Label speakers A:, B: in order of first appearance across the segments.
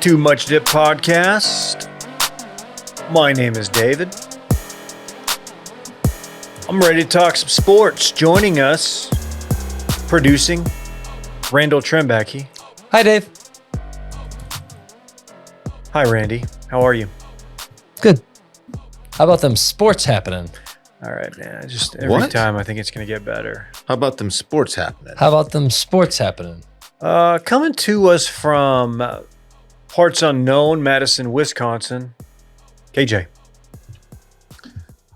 A: Too Much Dip podcast. My name is David. I'm ready to talk some sports. Joining us, producing, Randall Trembacke.
B: Hi, Dave.
A: Hi, Randy. How are you?
B: Good. How about them sports happening?
A: All right, man. Just every time I think it's going to get better.
C: How about them sports happening?
B: How about them sports happening?
A: Coming to us from parts unknown, Madison, Wisconsin. KJ.
D: I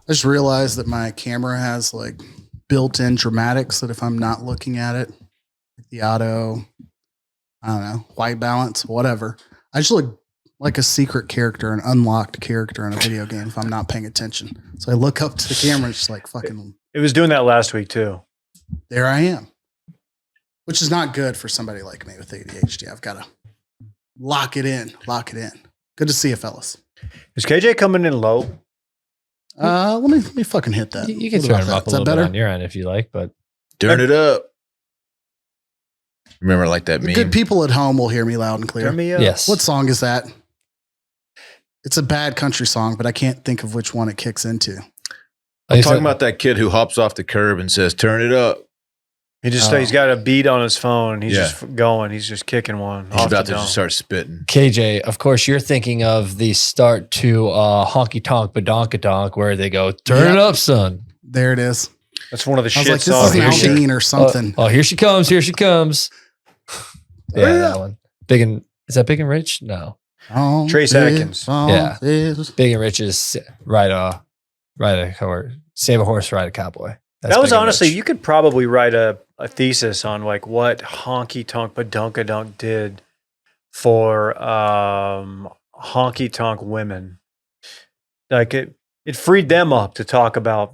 D: just realized that my camera has like built-in dramatics that if I'm not looking at it, the auto, I don't know, white balance, whatever, I just look like a secret character, an unlocked character in a video game if I'm not paying attention. So I look up to the camera and it's just like fucking.
A: It was doing that last week too.
D: There I am. Which is not good for somebody like me with ADHD. I've got to lock it in. Good to see you, fellas.
A: Is KJ coming in low?
D: Let me fucking hit that.
B: You can turn them up a little bit on your end if you like, but
C: Turn it up. Remember like that
D: The
C: meme?
D: good people at home will hear me loud and clear.
A: Turn me up.
B: yes.
D: What song is that? It's a bad country song, but I can't think of which one it kicks into.
C: I'm talking about that kid who hops off the curb and says, "Turn it up."
A: He's got a beat on his phone. He's
C: Yeah.
A: just going. He's just kicking one.
C: He's
A: off
C: about
A: the
C: to
A: dome.
C: just start spitting.
B: KJ, of course, you're thinking of the start to Honky Tonk Badonkadonk where they go, turn it up, son.
D: There it is.
A: That's one of the
D: I was
A: shit
D: like,
A: songs.
D: this is
B: here.
D: Aldine or something.
B: Oh, here she comes. Here she comes. Yeah,
D: Yeah.
B: that one. Big and is that Big and Rich? No.
D: Oh,
A: Trace
D: this
A: Atkins.
D: song
B: Yeah.
D: is-
B: Big and Rich is ride a horse, save a horse, ride a cowboy. That's
A: That was
B: Big and
A: honestly,
B: Rich.
A: you could probably write a thesis on like what Honky Tonk Badonkadonk did for honky tonk women. Like it freed them up to talk about.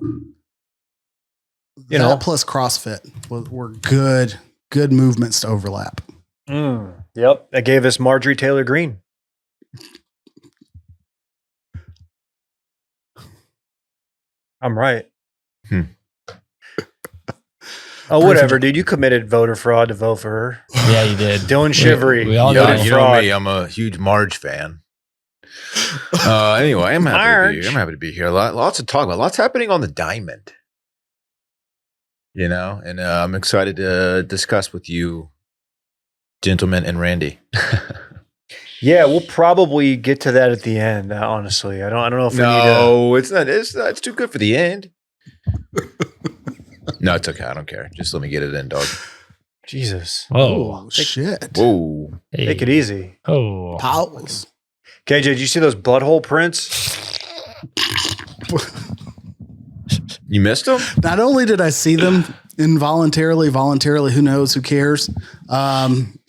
D: that plus CrossFit were good movements to overlap.
A: Yep, that gave us Marjorie Taylor Greene. I'm right. Oh, whatever, dude. You committed voter fraud to vote for her.
B: Yeah, you did.
A: Dylan Shivery.
B: We all
C: You
B: know.
C: know,
A: voted
C: you know
A: fraud.
C: me. I'm a huge Marge fan. Anyway, I'm happy to be here. Lots to talk about. Lots happening on the diamond. You know, and I'm excited to discuss with you, gentlemen, and Randy.
A: Yeah, we'll probably get to that at the end. Honestly, I don't know if we need to.
C: No, it's not. It's too good for the end. No, it's okay. I don't care. Just let me get it in, dog.
A: Jesus,
B: Oh,
D: Shit.
C: Whoa.
B: hey.
A: take it easy.
B: Oh,
D: Pause.
A: KJ, did you see those butthole prints?
C: You missed them?
D: Not only did I see them voluntarily, who knows, who cares?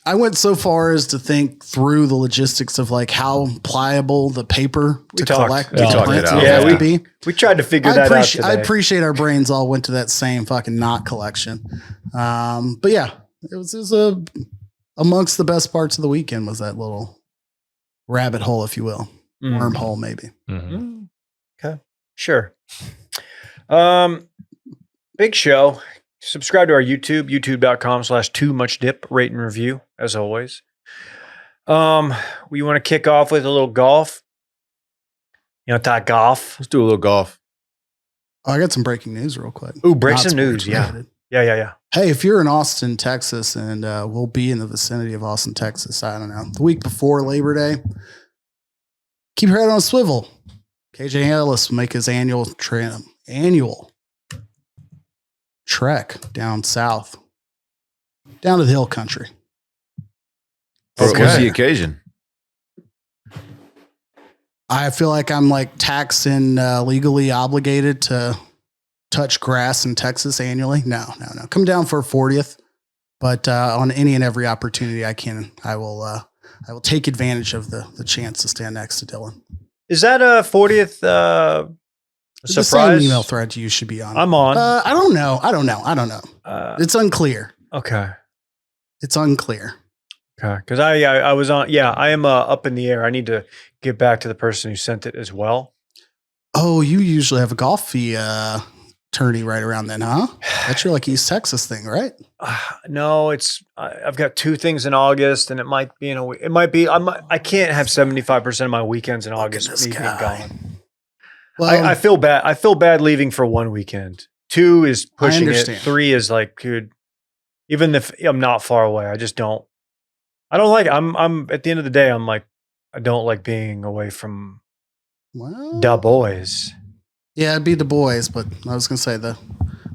D: I went so far as to think through the logistics of like how pliable the paper to collect
A: We
D: the
B: talked it
D: plants
C: out.
D: would
A: Yeah,
D: have
A: we-
D: to be.
A: We tried to figure that out today.
D: I appreciate our brains all went to that same fucking knot collection. But yeah, it was amongst the best parts of the weekend was that little rabbit hole, if you will, wormhole maybe.
B: Mhm.
A: Okay, sure. Big show. Subscribe to our YouTube, youtube.com/toomuchdip, rate and review, as always. We want to kick off with a little golf. You know, talk golf.
C: Let's do a little golf.
D: Oh, I got some breaking news real quick.
A: Ooh, break
D: Not
A: some news.
D: sports
A: Yeah.
D: related.
A: Yeah.
D: Hey, if you're in Austin, Texas, and we'll be in the vicinity of Austin, Texas, I don't know, the week before Labor Day, keep your head on a swivel. KJ Ellis will make his annual trek down south, down to the hill country.
C: What's
A: Okay.
C: the occasion?
D: I feel like I'm like taxed and legally obligated to touch grass in Texas annually. No. Come down for a 40th, but on any and every opportunity I can, I will take advantage of the chance to stand next to Dylan.
A: Is that a 40th
D: The same
A: surprise?
D: email thread you should be on.
A: I'm on.
D: I don't know. It's unclear.
A: Okay.
D: It's unclear.
A: Okay. Because I was on. Yeah, I am up in the air. I need to get back to the person who sent it as well.
D: Oh, you usually have a golf fee tourney right around then, huh? That's your like East Texas thing, right?
A: No, I've got 2 things in August, and it might be in a week. It might be. I can't have 75% of my weekends in August
D: this
A: being
D: guy.
A: gone.
D: Well,
A: I feel bad. I feel bad leaving for 1 weekend. 2 is pushing it.
D: understand.
A: 3 is like, dude, even if I'm not far away, I just don't. I don't like. I'm at the end of the day, I'm like, I don't like being away from
D: well,
A: the boys.
D: yeah, it'd be the boys, but I was gonna say the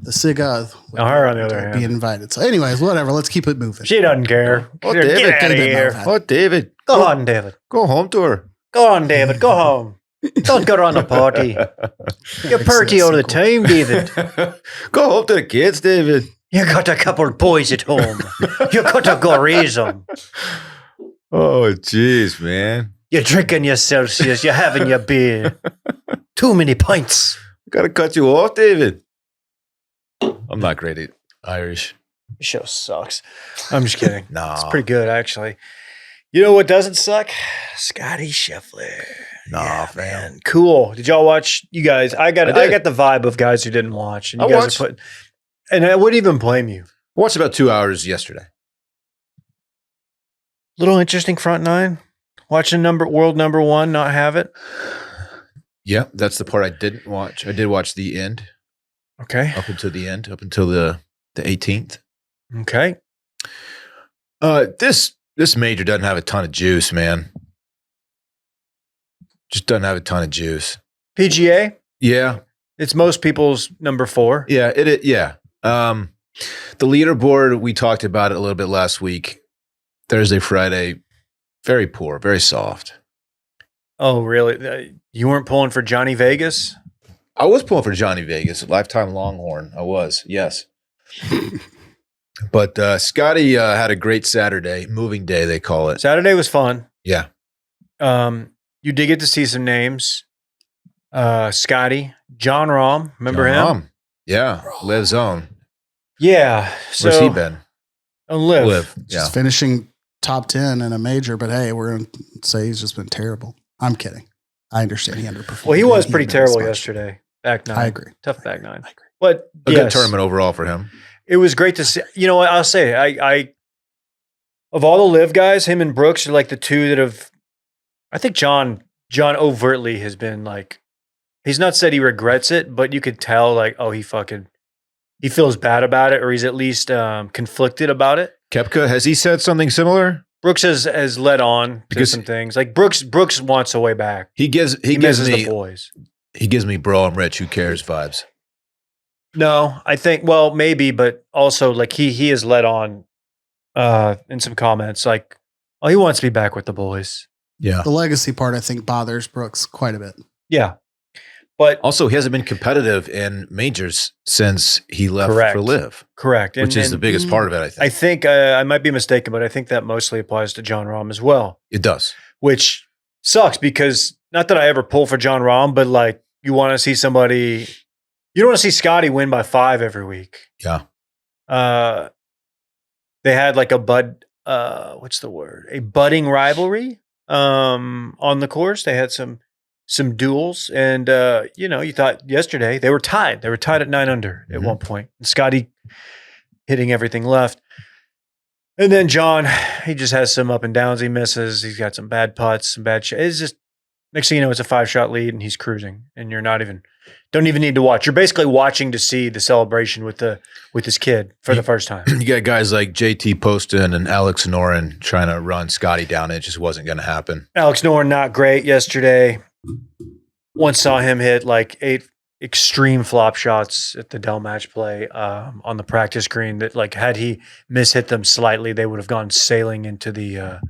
D: Siga would
A: Her, on the other
D: be
A: hand.
D: invited. So, anyways, whatever. Let's keep it moving.
A: She doesn't care.
C: Oh,
A: Get
C: David,
A: out
D: could
A: of
D: have been
A: here.
D: Mount
C: Oh, David.
A: Go on, David.
C: Go home to her.
A: Go on, David. Go home. Don't go around the party. You're pretty out of the time, David.
C: Go home to the kids, David.
A: You got a couple of boys at home. You got to go raise them.
C: Oh, jeez, man.
A: You're drinking your Celsius. You're having your beer. Too many pints.
C: Gotta cut you off, David. I'm not great at Irish.
A: The show sucks. I'm just kidding.
C: No.
A: It's pretty good, actually. You know what doesn't suck? Scottie Scheffler.
C: Nah,
A: Yeah,
C: fam.
A: Cool. Did y'all watch? You guys, I got
C: did.
A: the vibe of guys who didn't watch, and you
C: I
A: guys
C: watched.
A: are putting. And I wouldn't even blame you.
C: Watched about 2 hours yesterday.
A: Little interesting front nine. Watching world number 1 not have it.
C: Yeah, that's the part I didn't watch. I did watch the end,
A: Okay.
C: up until the end, up until the 18th.
A: Okay.
C: This major doesn't have a ton of juice, man. Just doesn't have a ton of juice.
A: PGA.
C: Yeah,
A: It's most people's number 4.
C: yeah, yeah. The leaderboard, we talked about it a little bit last week. Thursday, Friday, very poor, very soft.
A: Oh, really? You weren't pulling for Johnny Vegas?
C: I was pulling for Johnny Vegas, lifetime Longhorn. I was, yes. But Scottie had a great Saturday, moving day, they call it.
A: Saturday was fun.
C: Yeah.
A: You did get to see some names. Scottie, John Rahm, remember him?
C: Rahm. Yeah, Liv's own.
A: Yeah. So
C: Where's he been?
A: On Liv.
C: Liv.
D: Just
C: Yeah.
D: finishing top 10 in a major, but hey, we're going to say he's just been terrible. I'm kidding. I understand he underperformed.
A: Well, he was
D: He
A: pretty
D: didn't miss
A: terrible
D: much.
A: yesterday. Back 9.
D: I agree.
A: Tough back 9.
D: I agree.
A: But
C: A
A: yes,
C: good tournament overall for him.
A: it was great to see. You know what? I'll say, I of all the Liv guys, him and Brooks are like the 2 that have. I think John overtly has been like, he's not said he regrets it, but you could tell like, oh, he feels bad about it, or he's at least conflicted about it.
C: Koepka, has he said something similar?
A: Brooks has led on to
C: Because-
A: some things. Like Brooks wants a way back.
C: He gives
A: misses
C: me
A: the boys.
C: he gives me bro, I'm rich, who cares vibes.
A: No, I think maybe, but also like he has led on in some comments like, oh, he wants to be back with the boys.
C: Yeah.
D: The legacy part, I think, bothers Brooks quite a bit.
A: Yeah. But
C: Also, he hasn't been competitive in majors since he left
A: Correct.
C: for Liv,
A: correct.
C: which is the biggest part of it, I think.
A: I think I might be mistaken, but I think that mostly applies to John Rahm as well,
C: It does.
A: which sucks because not that I ever pull for John Rahm, but like you want to see somebody, you don't want to see Scottie win by 5 every week.
C: Yeah.
A: They had like a budding rivalry on the course. They had some duels, and you thought yesterday they were tied. They were tied at 9 under at
C: Mhm.
A: one point. And Scottie hitting everything left. And then John, he just has some up and downs he misses. He's got some bad putts, some bad shots. It's just next thing you know, it's a 5-shot lead and he's cruising. And you're don't even need to watch. You're basically watching to see the celebration with his kid for the first time.
C: You got guys like JT Poston and Alex Noren trying to run Scottie down. It just wasn't going to happen.
A: Alex Noren, not great yesterday. Once saw him hit like 8 extreme flop shots at the Dell match play on the practice green that like had he mishit them slightly, they would have gone sailing into the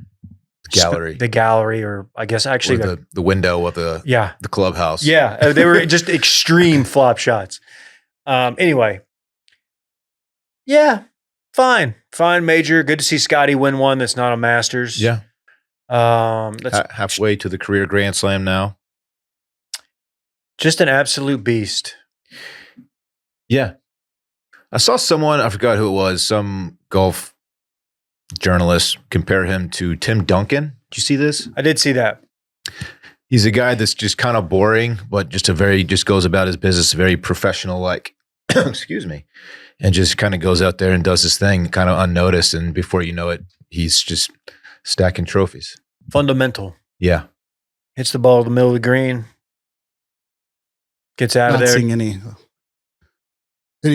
C: Gallery.
A: the gallery, or I guess actually
C: Or the window of the clubhouse.
A: Yeah, they were just extreme flop shots. Anyway, yeah, fine major. Good to see Scottie win one that's not a Masters.
C: Yeah.
A: That's
C: Halfway to the career Grand Slam now.
A: just an absolute beast.
C: Yeah. I saw someone, I forgot who it was, some golf journalist compare him to Tim Duncan. Did you see this?
A: I did see that.
C: He's a guy that's just kind of boring, but just goes about his business very professional like. excuse me, and just kind of goes out there and does his thing kind of unnoticed. And before you know it, he's just stacking trophies.
A: Fundamental.
C: Yeah.
A: Hits the ball to the middle of the green. Gets out of
D: Not
A: there.
D: seeing any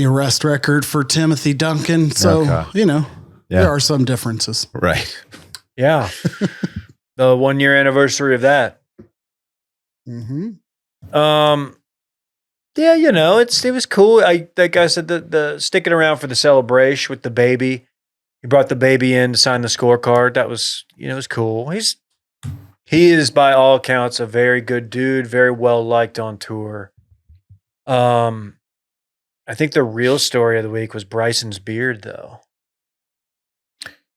D: arrest record for Timothy Duncan. So,
C: Okay.
D: there are some differences.
C: Right.
A: Yeah. The 1 year anniversary of that.
D: Mm-hmm.
A: Yeah, it was cool. Like I said, the sticking around for the celebration with the baby. He brought the baby in to sign the scorecard. That was, it was cool. He is by all accounts a very good dude, very well liked on tour. I think the real story of the week was Bryson's beard, though.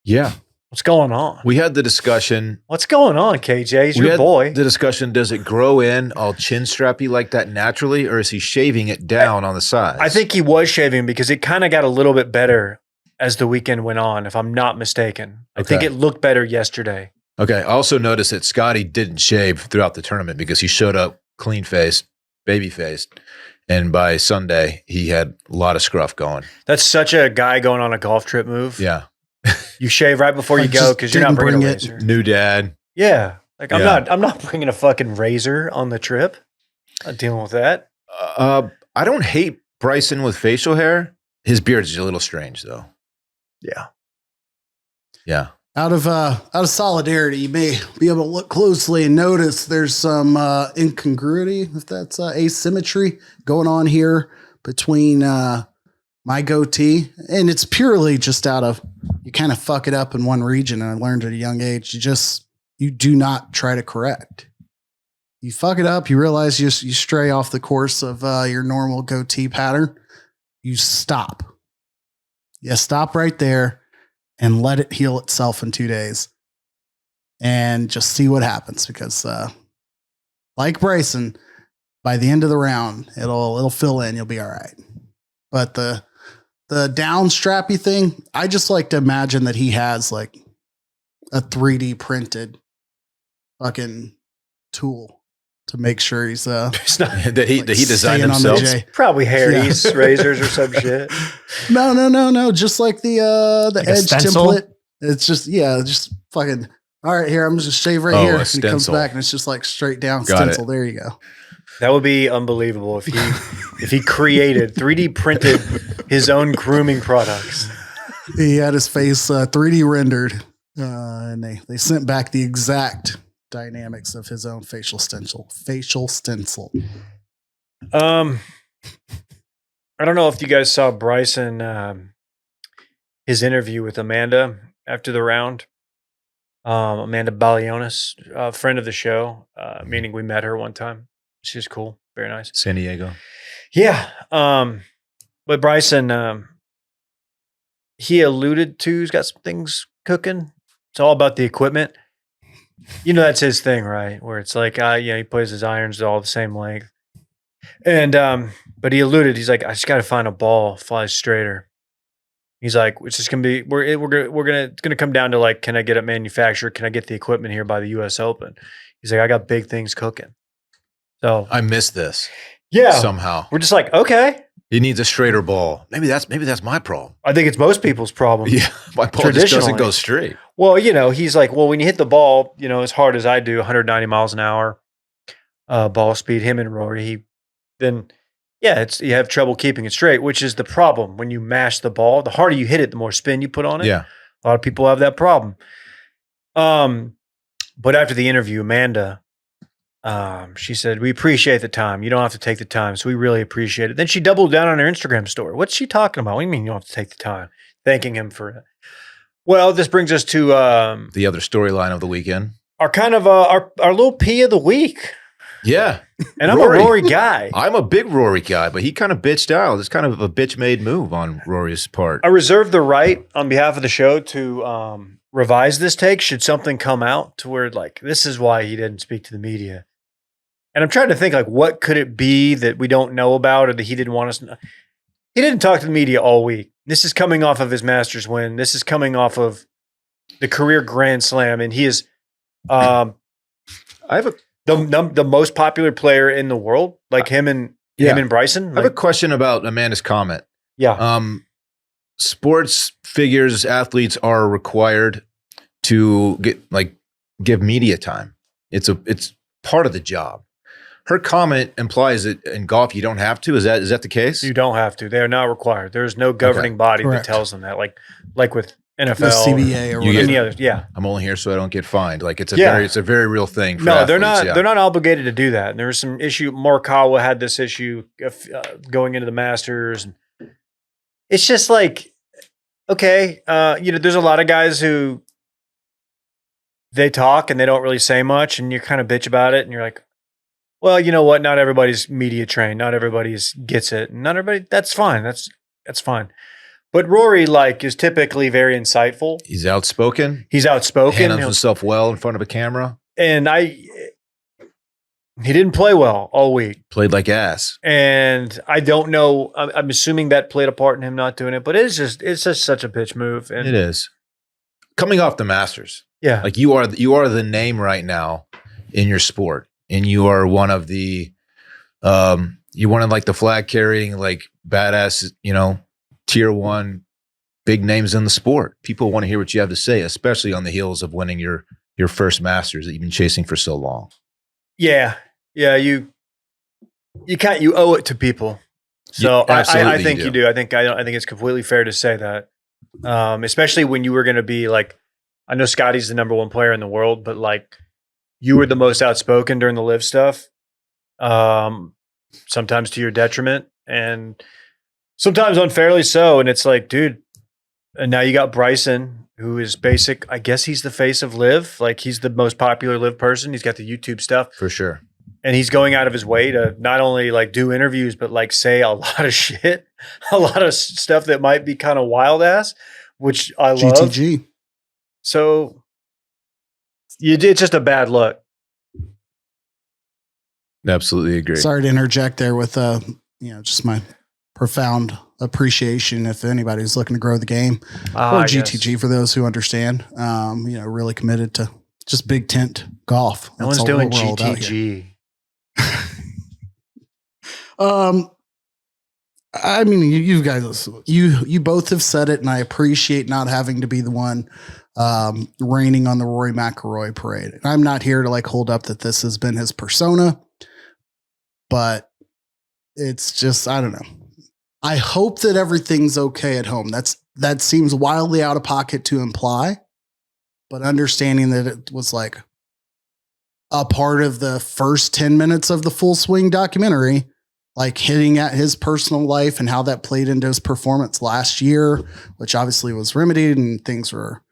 C: Yeah.
A: What's going on?
C: We had the discussion.
A: What's going on, KJ? He's
C: We
A: your
C: had
A: boy.
C: The discussion, does it grow in all chin strappy like that naturally, or is he shaving it down on the sides?
A: I think he was shaving because it kind of got a little bit better as the weekend went on, if I'm not mistaken. I think
C: Okay.
A: it looked better yesterday.
C: Okay. I also noticed that Scottie didn't shave throughout the tournament because he showed up clean-faced, baby-faced, and by Sunday, he had a lot of scruff going.
A: That's such a guy going on a golf trip move.
C: Yeah.
A: You shave right before you
D: Like,
A: go
D: just
A: because you're not
D: didn't
A: bringing a
D: bring
A: razor.
C: New dad.
A: Yeah. Like I'm
C: Yeah.
A: not bringing a fucking razor on the trip. Not dealing with that.
C: I don't hate Bryson with facial hair. His beard's a little strange, though.
A: Yeah.
C: Yeah.
D: Out of solidarity, you may be able to look closely and notice there's some incongruity, if that's asymmetry going on here between my goatee, and it's purely just out of you kind of fuck it up in one region. And I learned at a young age, you do not try to correct. You fuck it up, you realize you stray off the course of your normal goatee pattern. You stop. You stop right there and let it heal itself in 2 days and just see what happens. Because like Bryson, by the end of the round, it'll fill in. You'll be all right. But the down strappy thing, I just like to imagine that he has like a 3D printed fucking tool to make sure he's
A: It's not
C: that he designed
D: staying on the
C: himself.
D: J.
A: probably Harry's razors or some shit.
D: No. Just like the
B: Like a
D: edge
B: stencil?
D: template. It's just fucking. All right, here I'm just shave right
C: Oh,
D: here.
C: a
D: And he comes
C: stencil.
D: back and it's just like straight down
C: Got
D: stencil.
C: it.
D: There you go.
A: That would be unbelievable if he created 3D printed his own grooming products.
D: He had his face 3D rendered, and they sent back the exact dynamics of his own facial stencil.
A: I don't know if you guys saw Bryson, his interview with Amanda after the round. Amanda Balionis, a friend of the show, meaning we met her one time. She's cool. Very nice.
C: San Diego.
A: Yeah. But Bryson, he alluded to, he's got some things cooking. It's all about the equipment. That's his thing, right? Where it's like, he plays his irons all the same length. And, but he alluded, he's like, I just got to find a ball flies straighter. He's like, it's just gonna be, it's gonna come down to like, can I get it manufactured? Can I get the equipment here by the U.S. Open? He's like, I got big things cooking. So
C: I missed this
A: yeah,
C: somehow.
A: we're just like, okay.
C: He needs a straighter ball. Maybe that's my problem.
A: I think it's most people's problem.
C: Yeah, my ball just doesn't go straight.
A: Well, he's like, well, when you hit the ball, as hard as I do, 190 miles an hour, ball speed, him and Rory, you have trouble keeping it straight, which is the problem. When you mash the ball, the harder you hit it, the more spin you put on it.
C: Yeah.
A: A lot of people have that problem. But after the interview, Amanda, she said, we appreciate the time. You don't have to take the time. So we really appreciate it. Then she doubled down on her Instagram story. What's she talking about? What do you mean you don't have to take the time? Thanking him for it. Well, this brings us to
C: The other storyline of the weekend.
A: our kind of our little P of the week.
C: Yeah.
A: And I'm
C: Rory.
A: a Rory guy.
C: I'm a big Rory guy, but he kind of bitched out. It's kind of a bitch-made move on Rory's part.
A: I reserve the right on behalf of the show to revise this take should something come out to where like this is why he didn't speak to the media. And I'm trying to think like what could it be that we don't know about or that he didn't want us to know. He didn't talk to the media all week. This is coming off of his Masters win. This is coming off of the career Grand Slam, and he is
C: I have
A: the most popular player in the world. Like him and Him and Bryson.
C: I have a question about Amanda's comment.
A: Yeah.
C: Sports figures, athletes are required to give media time. It's part of the job. Her comment implies that in golf you don't have to. Is that the case?
A: You don't have to. They are not required. There's no governing body
D: Correct.
A: that tells them that. Like with NFL,
D: The CBA or
C: You
D: whatever.
C: get-
A: any others. Yeah.
C: I'm only here so I don't get fined. Like it's a
A: Yeah.
C: very real thing. For
A: No, they're
C: athletes,
A: not.
C: yeah.
A: They're not obligated to do that. And there was some issue. Morikawa had this issue going into the Masters. It's just like, okay, there's a lot of guys who they talk and they don't really say much, and you kind of bitch about it, and you're like, well, you know what? Not everybody's media trained. Not everybody's gets it. Not everybody. That's fine. That's fine. But Rory is typically very insightful.
C: He's outspoken.
A: He's outspoken.
C: Handles himself well in front of a camera.
A: And he didn't play well all week.
C: Played like ass.
A: And I don't know. I'm assuming that played a part in him not doing it. But it's just such a bitch move. And
C: It is. Coming off the Masters.
A: yeah,
C: Like you are the name right now in your sport. And you are one of the the flag carrying, like badass, tier one big names in the sport. People want to hear what you have to say, especially on the heels of winning your first Masters that you've been chasing for so long.
A: yeah. You owe it to people. So
C: Yeah, absolutely
A: I think
C: you
A: you
C: do.
A: do. I think it's completely fair to say that, especially when you were going to be like, I know Scottie's the number one player in the world, but like you were the most outspoken during the live stuff. Sometimes to your detriment and sometimes unfairly so. And it's like, dude, and now you got Bryson, who is I guess he's the face of live. Like he's the most popular live person. He's got the YouTube stuff.
C: For sure.
A: And he's going out of his way to not only like do interviews, but like say a lot of shit, a lot of stuff that might be kind of wild ass, which I love.
D: GTG.
A: So it's just a bad look.
C: Absolutely agree.
D: Sorry to interject there with just my profound appreciation if anybody's looking to grow the game or GTG for those who understand. Really committed to just big tent golf.
A: No
D: That's
A: one's
D: all
A: doing
D: we're all about here.
A: GTG.
D: I mean, you guys, you both have said it, and I appreciate not having to be the one raining on the Rory McIlroy parade. And I'm not here to like hold up that this has been his persona, but it's just, I don't know. I hope that everything's okay at home. That seems wildly out of pocket to imply, but understanding that it was like a part of the first 10 minutes of the Full Swing documentary, like hitting at his personal life and how that played into his performance last year, which obviously was remedied and things were,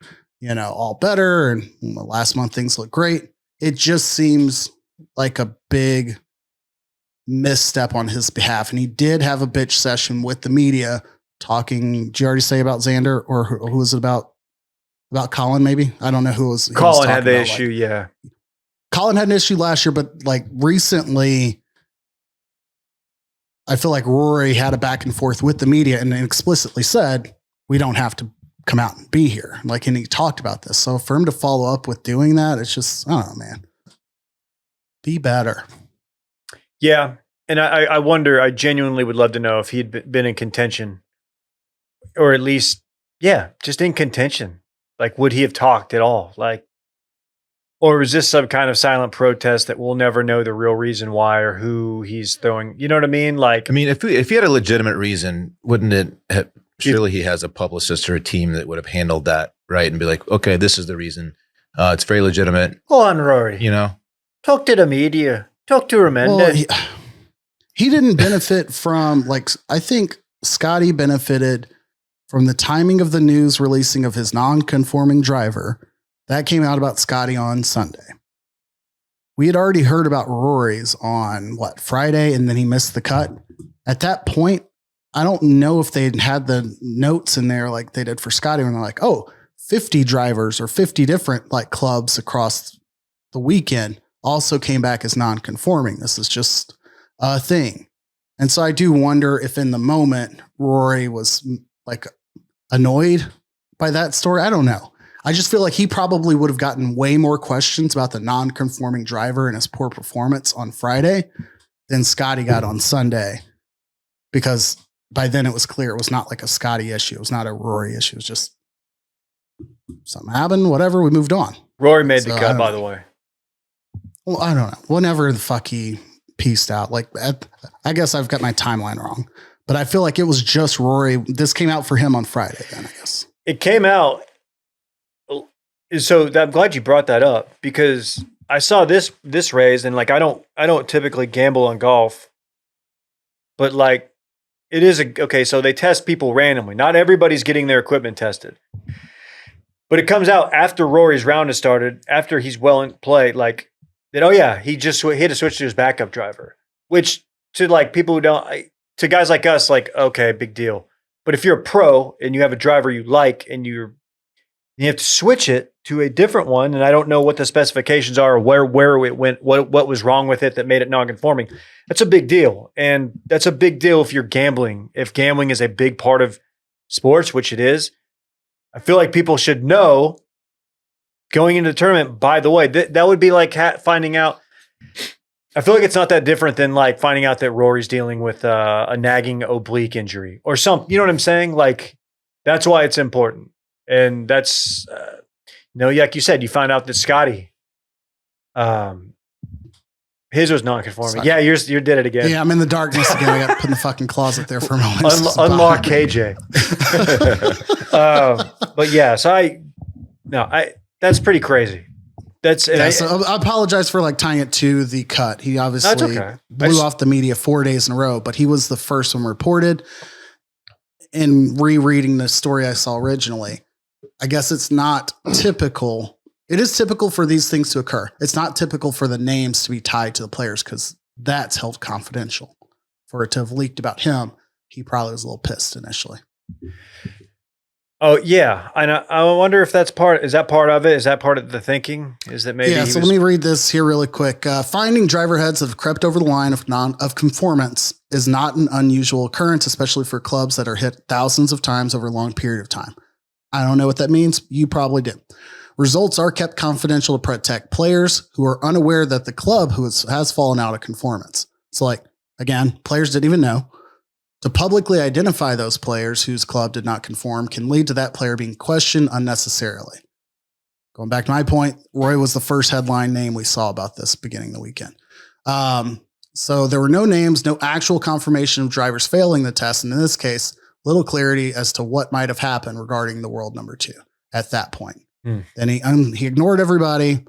D: all better. And last month things look great. It just seems like a big misstep on his behalf. And he did have a bitch session with the media talking. Did you already say about Xander or who was it about Colin? Maybe. I don't know who was.
A: Colin had the issue. Yeah.
D: Colin had an issue last year, but like recently, I feel like Rory had a back and forth with the media and explicitly said, we don't have to come out and be here. Like, and he talked about this. So for him to follow up with doing that, it's just, I don't know, man. Be better.
A: Yeah. And I wonder, I genuinely would love to know if he'd been in contention or at least, just in contention. Like, would he have talked at all? Like, or is this some kind of silent protest that we'll never know the real reason why or who he's throwing? You know what I mean? Like,
C: I mean, if he had a legitimate reason, wouldn't it have, surely he has a publicist or a team that would have handled that, right? And be like, okay, this is the reason. It's very legitimate.
A: go on, Rory. Talk to the media. Talk to Amanda.
D: Well, he didn't benefit from, like, I think Scottie benefited from the timing of the news releasing of his non-conforming driver. That came out about Scottie on Sunday. We had already heard about Rory's on Friday, and then he missed the cut. At that point, I don't know if they'd had the notes in there like they did for Scottie when they're like, 50 drivers or 50 different like clubs across the weekend also came back as non-conforming. This is just a thing. And so I do wonder if in the moment Rory was like annoyed by that story. I don't know. I just feel like he probably would have gotten way more questions about the non-conforming driver and his poor performance on Friday than Scottie got on Sunday, because by then it was clear it was not like a Scottie issue. It was not a Rory issue. It was just something happened, whatever. We moved on.
A: Rory made the cut, by the way.
D: Well, I don't know. Whenever the fuck he pieced out, like, I guess I've got my timeline wrong, but I feel like it was just Rory. This came out for him on Friday then, I guess.
A: It came out. So I'm glad you brought that up, because I saw this raised, and like, I don't typically gamble on golf, but like, it is okay. So they test people randomly. Not everybody's getting their equipment tested, but it comes out after Rory's round has started, after he's well in play, like that. Oh yeah, he had to switch to his backup driver, which to like people who don't, to guys like us, like, okay, big deal. But if you're a pro and you have a driver you like, and you have to switch it to a different one, and I don't know what the specifications are, or where it went, what was wrong with it that made it non-conforming. That's a big deal. And that's a big deal if you're gambling. If gambling is a big part of sports, which it is, I feel like people should know going into the tournament, by the way, that would be like finding out. I feel like it's not that different than like finding out that Rory's dealing with a nagging oblique injury or something. You know what I'm saying? Like, that's why it's important. And that's, like you said, you find out that Scottie, his was non-conforming. Yeah, you did it again.
D: Yeah, I'm in the darkness again. I got put in the fucking closet there for a moment.
A: Unlock KJ. But yeah, so that's pretty crazy.
D: So I apologize for like tying it to the cut. He obviously blew off the media 4 days in a row, but he was the first one reported. In rereading the story I saw originally, I guess it's not typical. It is typical for these things to occur. It's not typical for the names to be tied to the players, because that's held confidential. For it to have leaked about him, he probably was a little pissed initially.
A: Oh yeah, I wonder if that's part. Is that part of it? Is that part of the thinking? Is that maybe?
D: Yeah. So let me read this here really quick. Finding driver heads that have crept over the line of conformance is not an unusual occurrence, especially for clubs that are hit thousands of times over a long period of time. I don't know what that means. You probably do. Results are kept confidential to protect players who are unaware that the club has fallen out of conformance. So, like, again, players didn't even know. To publicly identify those players whose club did not conform can lead to that player being questioned unnecessarily. Going back to my point, Roy was the first headline name we saw about this beginning of the weekend. So there were no names, no actual confirmation of drivers failing the test. And in this case, little clarity as to what might have happened regarding the world number 2 at that point. Then he ignored everybody.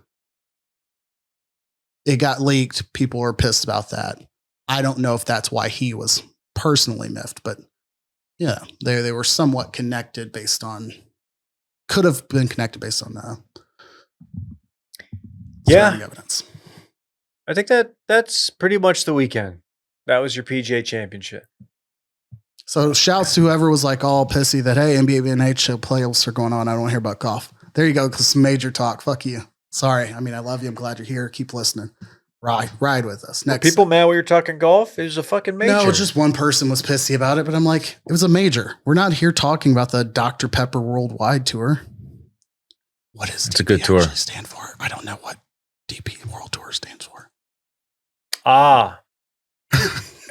D: It got leaked. People were pissed about that. I don't know if that's why he was personally miffed, but yeah, they were somewhat connected could have been connected based on evidence.
A: I think that's pretty much the weekend. That was your PGA Championship.
D: So shouts to whoever was like all pissy that, hey, NBA and NHL playoffs are going on. I don't want to hear about golf. There you go. Some major talk. Fuck you. Sorry. I mean, I love you. I'm glad you're here. Keep listening. Ride with us. Next.
A: Were people mad when you're talking golf? It was a fucking major.
D: No, just one person was pissy about it, but I'm like, it was a major. We're not here talking about the Dr. Pepper Worldwide Tour. What is
C: it's DP a good tour
D: stand for? I don't know what DP World Tour stands for.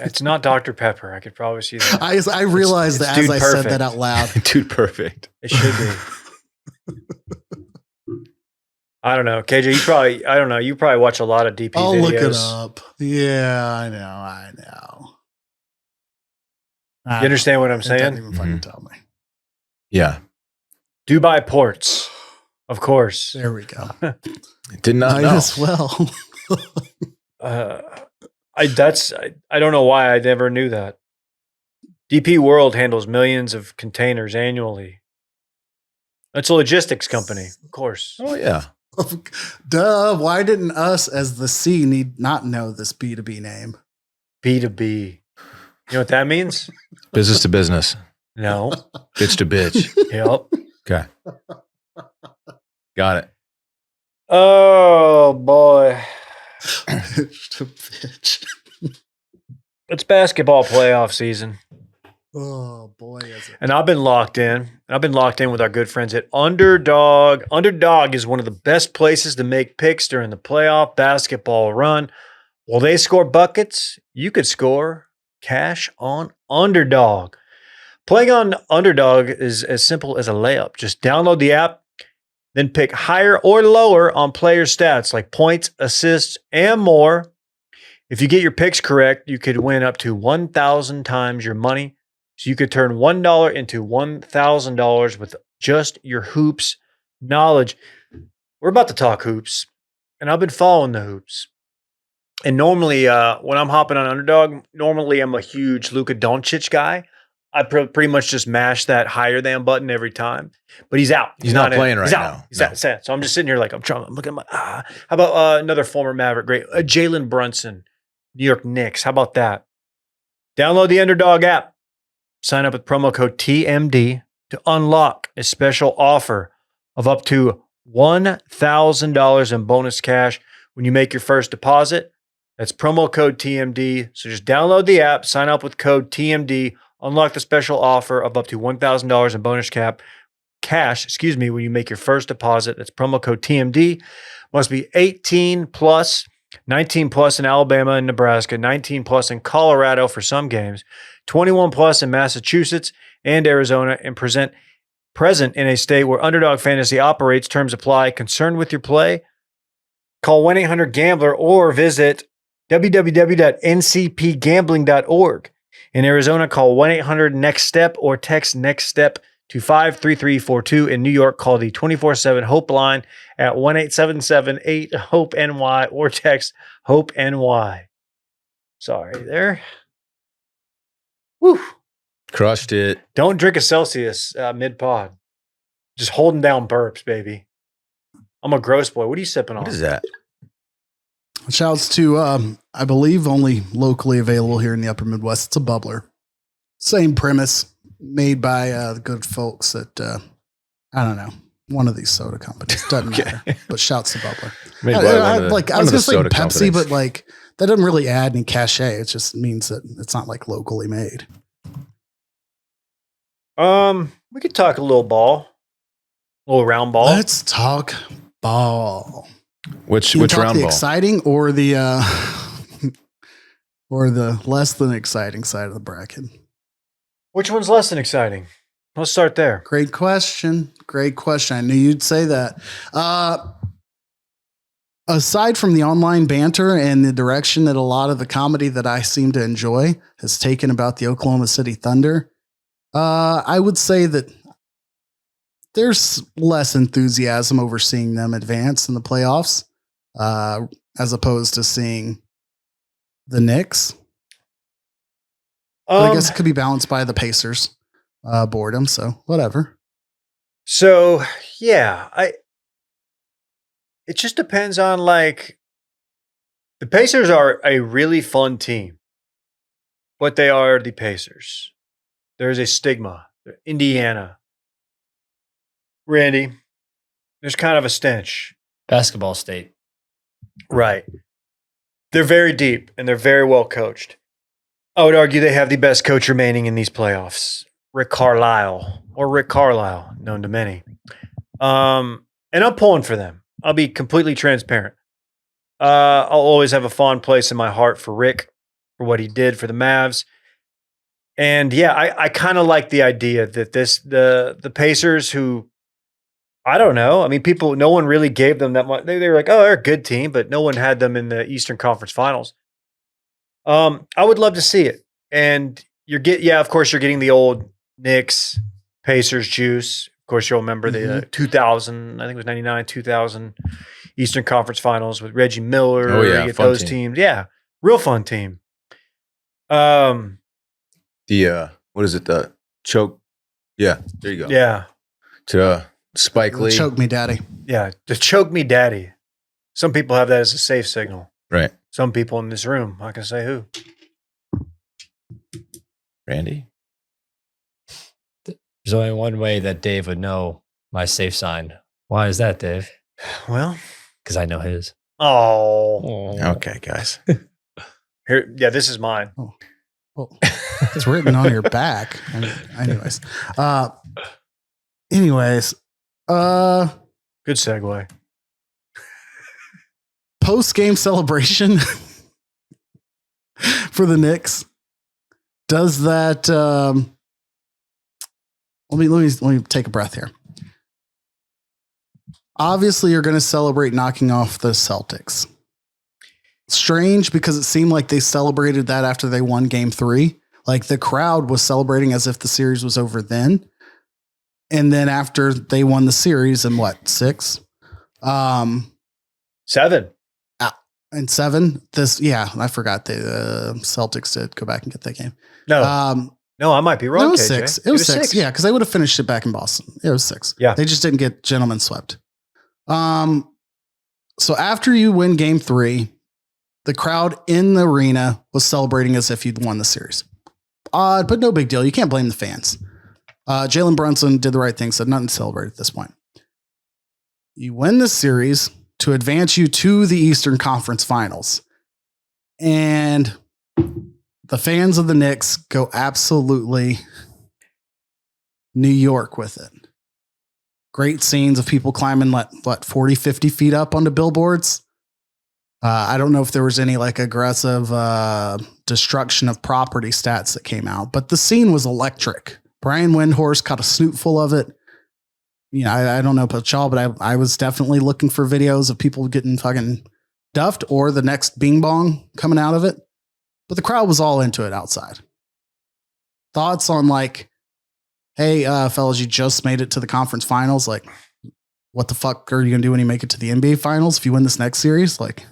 A: It's not Dr. Pepper. I could probably see that.
D: I realized that as I said that out loud.
C: Dude perfect.
A: It should be. I don't know. KJ, you probably watch a lot of DP
D: I'll
A: videos.
D: Look it up. Yeah, I know.
A: You understand what I'm saying?
D: Don't even fucking tell me.
C: Yeah.
A: Dubai ports, of course.
D: There we go.
C: Did not know.
D: As well.
A: I don't know why I never knew that. DP World handles millions of containers annually. It's a logistics company, of course.
C: Oh yeah.
D: Duh. Why didn't us as the C need not know this B2B name?
A: B2B. You know what that means?
C: Business to business.
A: No.
C: Bitch to bitch.
A: Yep.
C: Okay. Got it.
A: Oh boy.
D: Bitch to bitch.
A: It's basketball playoff season.
D: Oh boy, is it.
A: And I've been locked in. I've been locked in with our good friends at Underdog. Underdog is one of the best places to make picks during the playoff basketball run. While they score buckets, you could score cash on Underdog. Playing on Underdog is as simple as a layup. Just download the app, then pick higher or lower on player stats like points, assists, and more. If you get your picks correct, you could win up to 1,000 times your money. So you could turn $1 into $1,000 with just your hoops knowledge. We're about to talk hoops, and I've been following the hoops. And normally, when I'm hopping on Underdog, normally I'm a huge Luka Doncic guy. I pretty much just mash that higher than button every time. But he's out.
C: He's not playing right now.
A: He's out. So I'm just sitting here like I'm looking at my. How about another former Maverick great, Jalen Brunson, New York Knicks? How about that? Download the Underdog app. Sign up with promo code TMD to unlock a special offer of up to $1,000 in bonus cash when you make your first deposit. That's promo code TMD. So just download the app, sign up with code TMD, unlock the special offer of up to $1,000 in bonus cash, when you make your first deposit. That's promo code TMD. Must be 18 plus, 19 plus in Alabama and Nebraska, 19 plus in Colorado for some games, 21 plus in Massachusetts and Arizona, and present in a state where Underdog Fantasy operates. Terms apply. Concerned with your play? Call 1-800-GAMBLER or visit www.ncpgambling.org. In Arizona, call 1-800-NEXT-STEP or text NEXT STEP to 53342. In New York, call the 24/7 HOPE line at 1-877-8-HOPE-NY or text HOPE-NY. Sorry there. Woo.
C: Crushed it.
A: Don't drink a Celsius mid-pod. Just holding down burps, baby. I'm a gross boy. What are you sipping on?
C: What is that?
D: Shouts to, I believe, only locally available here in the upper Midwest. It's a bubbler. Same premise, made by the good folks at, I don't know, one of these soda companies. Doesn't matter. But shouts to bubbler. I was going to say Pepsi, companies. But like that doesn't really add any cachet. It just means that it's not like locally made.
A: We could talk a little ball. A little round ball.
D: Let's talk ball.
C: Which
D: round
C: ball?
D: The exciting or the less than exciting side of the bracket?
A: Which one's less than exciting? Let's start there.
D: Great question. I knew you'd say that. Aside from the online banter and the direction that a lot of the comedy that I seem to enjoy has taken about the Oklahoma City Thunder, I would say that there's less enthusiasm over seeing them advance in the playoffs as opposed to seeing the Knicks. But I guess it could be balanced by the Pacers boredom, so whatever.
A: So, yeah, it just depends on, like, the Pacers are a really fun team, but they are the Pacers. There's a stigma. Indiana. Randy, there's kind of a stench.
B: Basketball state.
A: Right. They're very deep and they're very well coached. I would argue they have the best coach remaining in these playoffs, Rick Carlisle, known to many. And I'm pulling for them. I'll be completely transparent. I'll always have a fond place in my heart for Rick, for what he did for the Mavs. And yeah, I kind of like the idea that the Pacers, who, I don't know. I mean, no one really gave them that much. They were like, oh, they're a good team, but no one had them in the Eastern Conference Finals. I would love to see it. And of course, you're getting the old Knicks, Pacers juice. Of course, you'll remember the 2000, I think it was 99, 2000 Eastern Conference Finals with Reggie Miller.
C: Oh, yeah.
A: Those teams. Yeah. Real fun team.
C: What is it? The choke. Yeah. There you go.
A: Yeah.
C: To Spike Lee.
D: Choke me, daddy.
A: Yeah. The choke me, daddy. Some people have that as a safe signal.
C: Right.
A: Some people in this room. I can say who.
C: Randy?
B: There's only one way that Dave would know my safe sign. Why is that, Dave?
A: Well,
B: because I know his.
A: Oh.
C: Okay, guys.
A: Here, yeah, this is mine.
D: Oh. Well, it's written on your back. Anyways.
A: Good segue.
D: Post-game celebration for the Knicks. Does that? Let me take a breath here. Obviously, you're going to celebrate knocking off the Celtics. Strange because it seemed like they celebrated that after they won Game 3. Like the crowd was celebrating as if the series was over then. And then after they won the series in what, 6?
A: 7.
D: And 7. I forgot the Celtics did go back and get that game.
A: No, no, I might be wrong.
D: No, it was
A: KJ.
D: 6. It was 6. Yeah, because they would have finished it back in Boston. It was 6.
A: Yeah.
D: They just didn't get gentlemen swept. So after you win Game 3, the crowd in the arena was celebrating as if you'd won the series. Odd, but no big deal. You can't blame the fans. Jalen Brunson did the right thing, said nothing to celebrate at this point. You win the series to advance you to the Eastern Conference Finals. And the fans of the Knicks go absolutely New York with it. Great scenes of people climbing, 40, 50 feet up onto billboards. I don't know if there was any like aggressive destruction of property stats that came out, but the scene was electric. Brian Windhorst caught a snootful of it. You know, I don't know about y'all, but I was definitely looking for videos of people getting fucking duffed or the next bing bong coming out of it. But the crowd was all into it outside. Thoughts on like, hey, fellas, you just made it to the conference finals. Like, what the fuck are you going to do when you make it to the NBA finals if you win this next series? Like,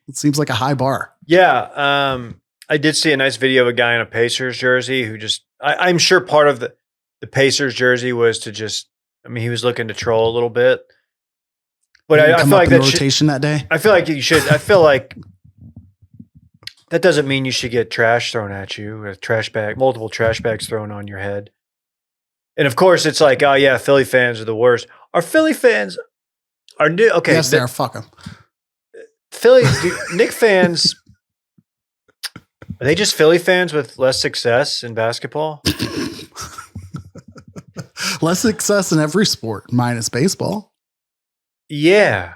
D: it seems like a high bar.
A: Yeah. I did see a nice video of a guy in a Pacers jersey who just, I'm sure part of the Pacers jersey was to just, I mean, he was looking to troll a little bit. But I feel like that
D: rotation that day.
A: I feel like you should, I feel like that doesn't mean you should get trash thrown at you, a trash bag, multiple trash bags thrown on your head. And of course, it's like, oh yeah, Philly fans are the worst. Are Philly fans are new? Okay,
D: yes, they are. Fuck them.
A: Knick fans. Are they just Philly fans with less success in basketball?
D: Less success in every sport, minus baseball.
A: Yeah.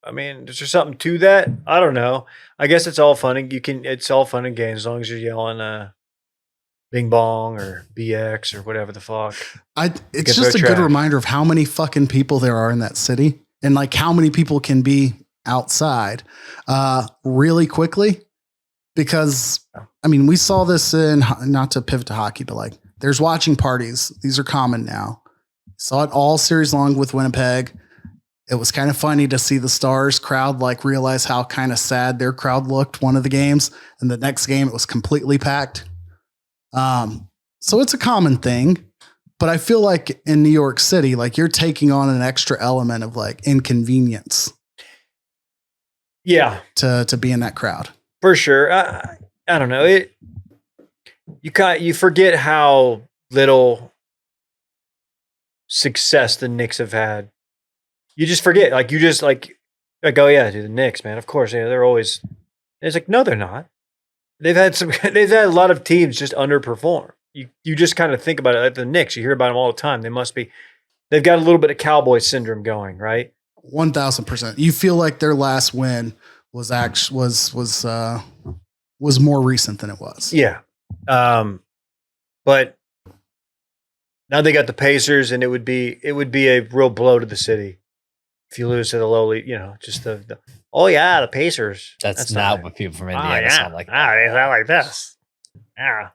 A: I mean, is there something to that? I don't know. I guess it's all fun. It's all fun and games as long as you're yelling Bing Bong or BX or whatever the fuck.
D: It's just a good reminder of how many fucking people there are in that city and like how many people can be outside really quickly. Because, I mean, we saw this in, not to pivot to hockey, but like there's watching parties. These are common now. Saw it all series long with Winnipeg. It was kind of funny to see the Stars crowd like realize how kind of sad their crowd looked one of the games. And the next game, it was completely packed. So it's a common thing, but I feel like in New York City, like you're taking on an extra element of like inconvenience.
A: Yeah.
D: To be in that crowd.
A: For sure. I don't know. You forget how little success the Knicks have had. You just forget. Like, oh yeah, dude, the Knicks, man. Of course, yeah, they're always. It's like, no, they're not. They've had a lot of teams just underperform. You just kind of think about it like the Knicks. You hear about them all the time. They've got a little bit of cowboy syndrome going, right?
D: 1,000%. You feel like their last win was more recent than it was.
A: Yeah. But now they got the Pacers, and it would be a real blow to the city if you lose to the lowly, just the oh yeah, the Pacers.
B: That's not what people from Indiana sound like.
A: They sound like this. Yeah.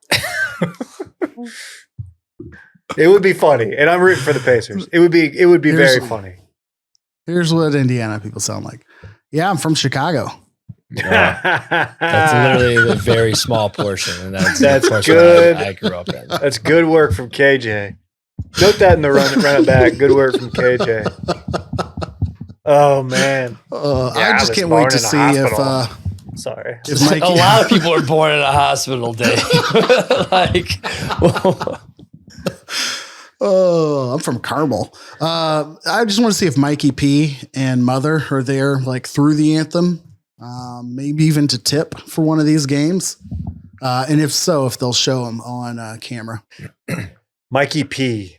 A: It would be funny, and I'm rooting for the Pacers. It would be very funny.
D: Here's what Indiana people sound like. Yeah, I'm from Chicago.
B: That's literally a very small portion, and that's
A: good.
B: I grew up in.
A: That's good work from KJ. Note that in the run it back. Good work from KJ. Oh man,
D: I just can't wait to see if.
A: Sorry,
D: if Mikey,
B: a lot of people are born in a hospital, Dave.
D: Oh, I'm from Carmel. I just want to see if Mikey P and Mother are there, like through the anthem, maybe even to tip for one of these games. And if so, if they'll show them on camera.
A: Mikey P.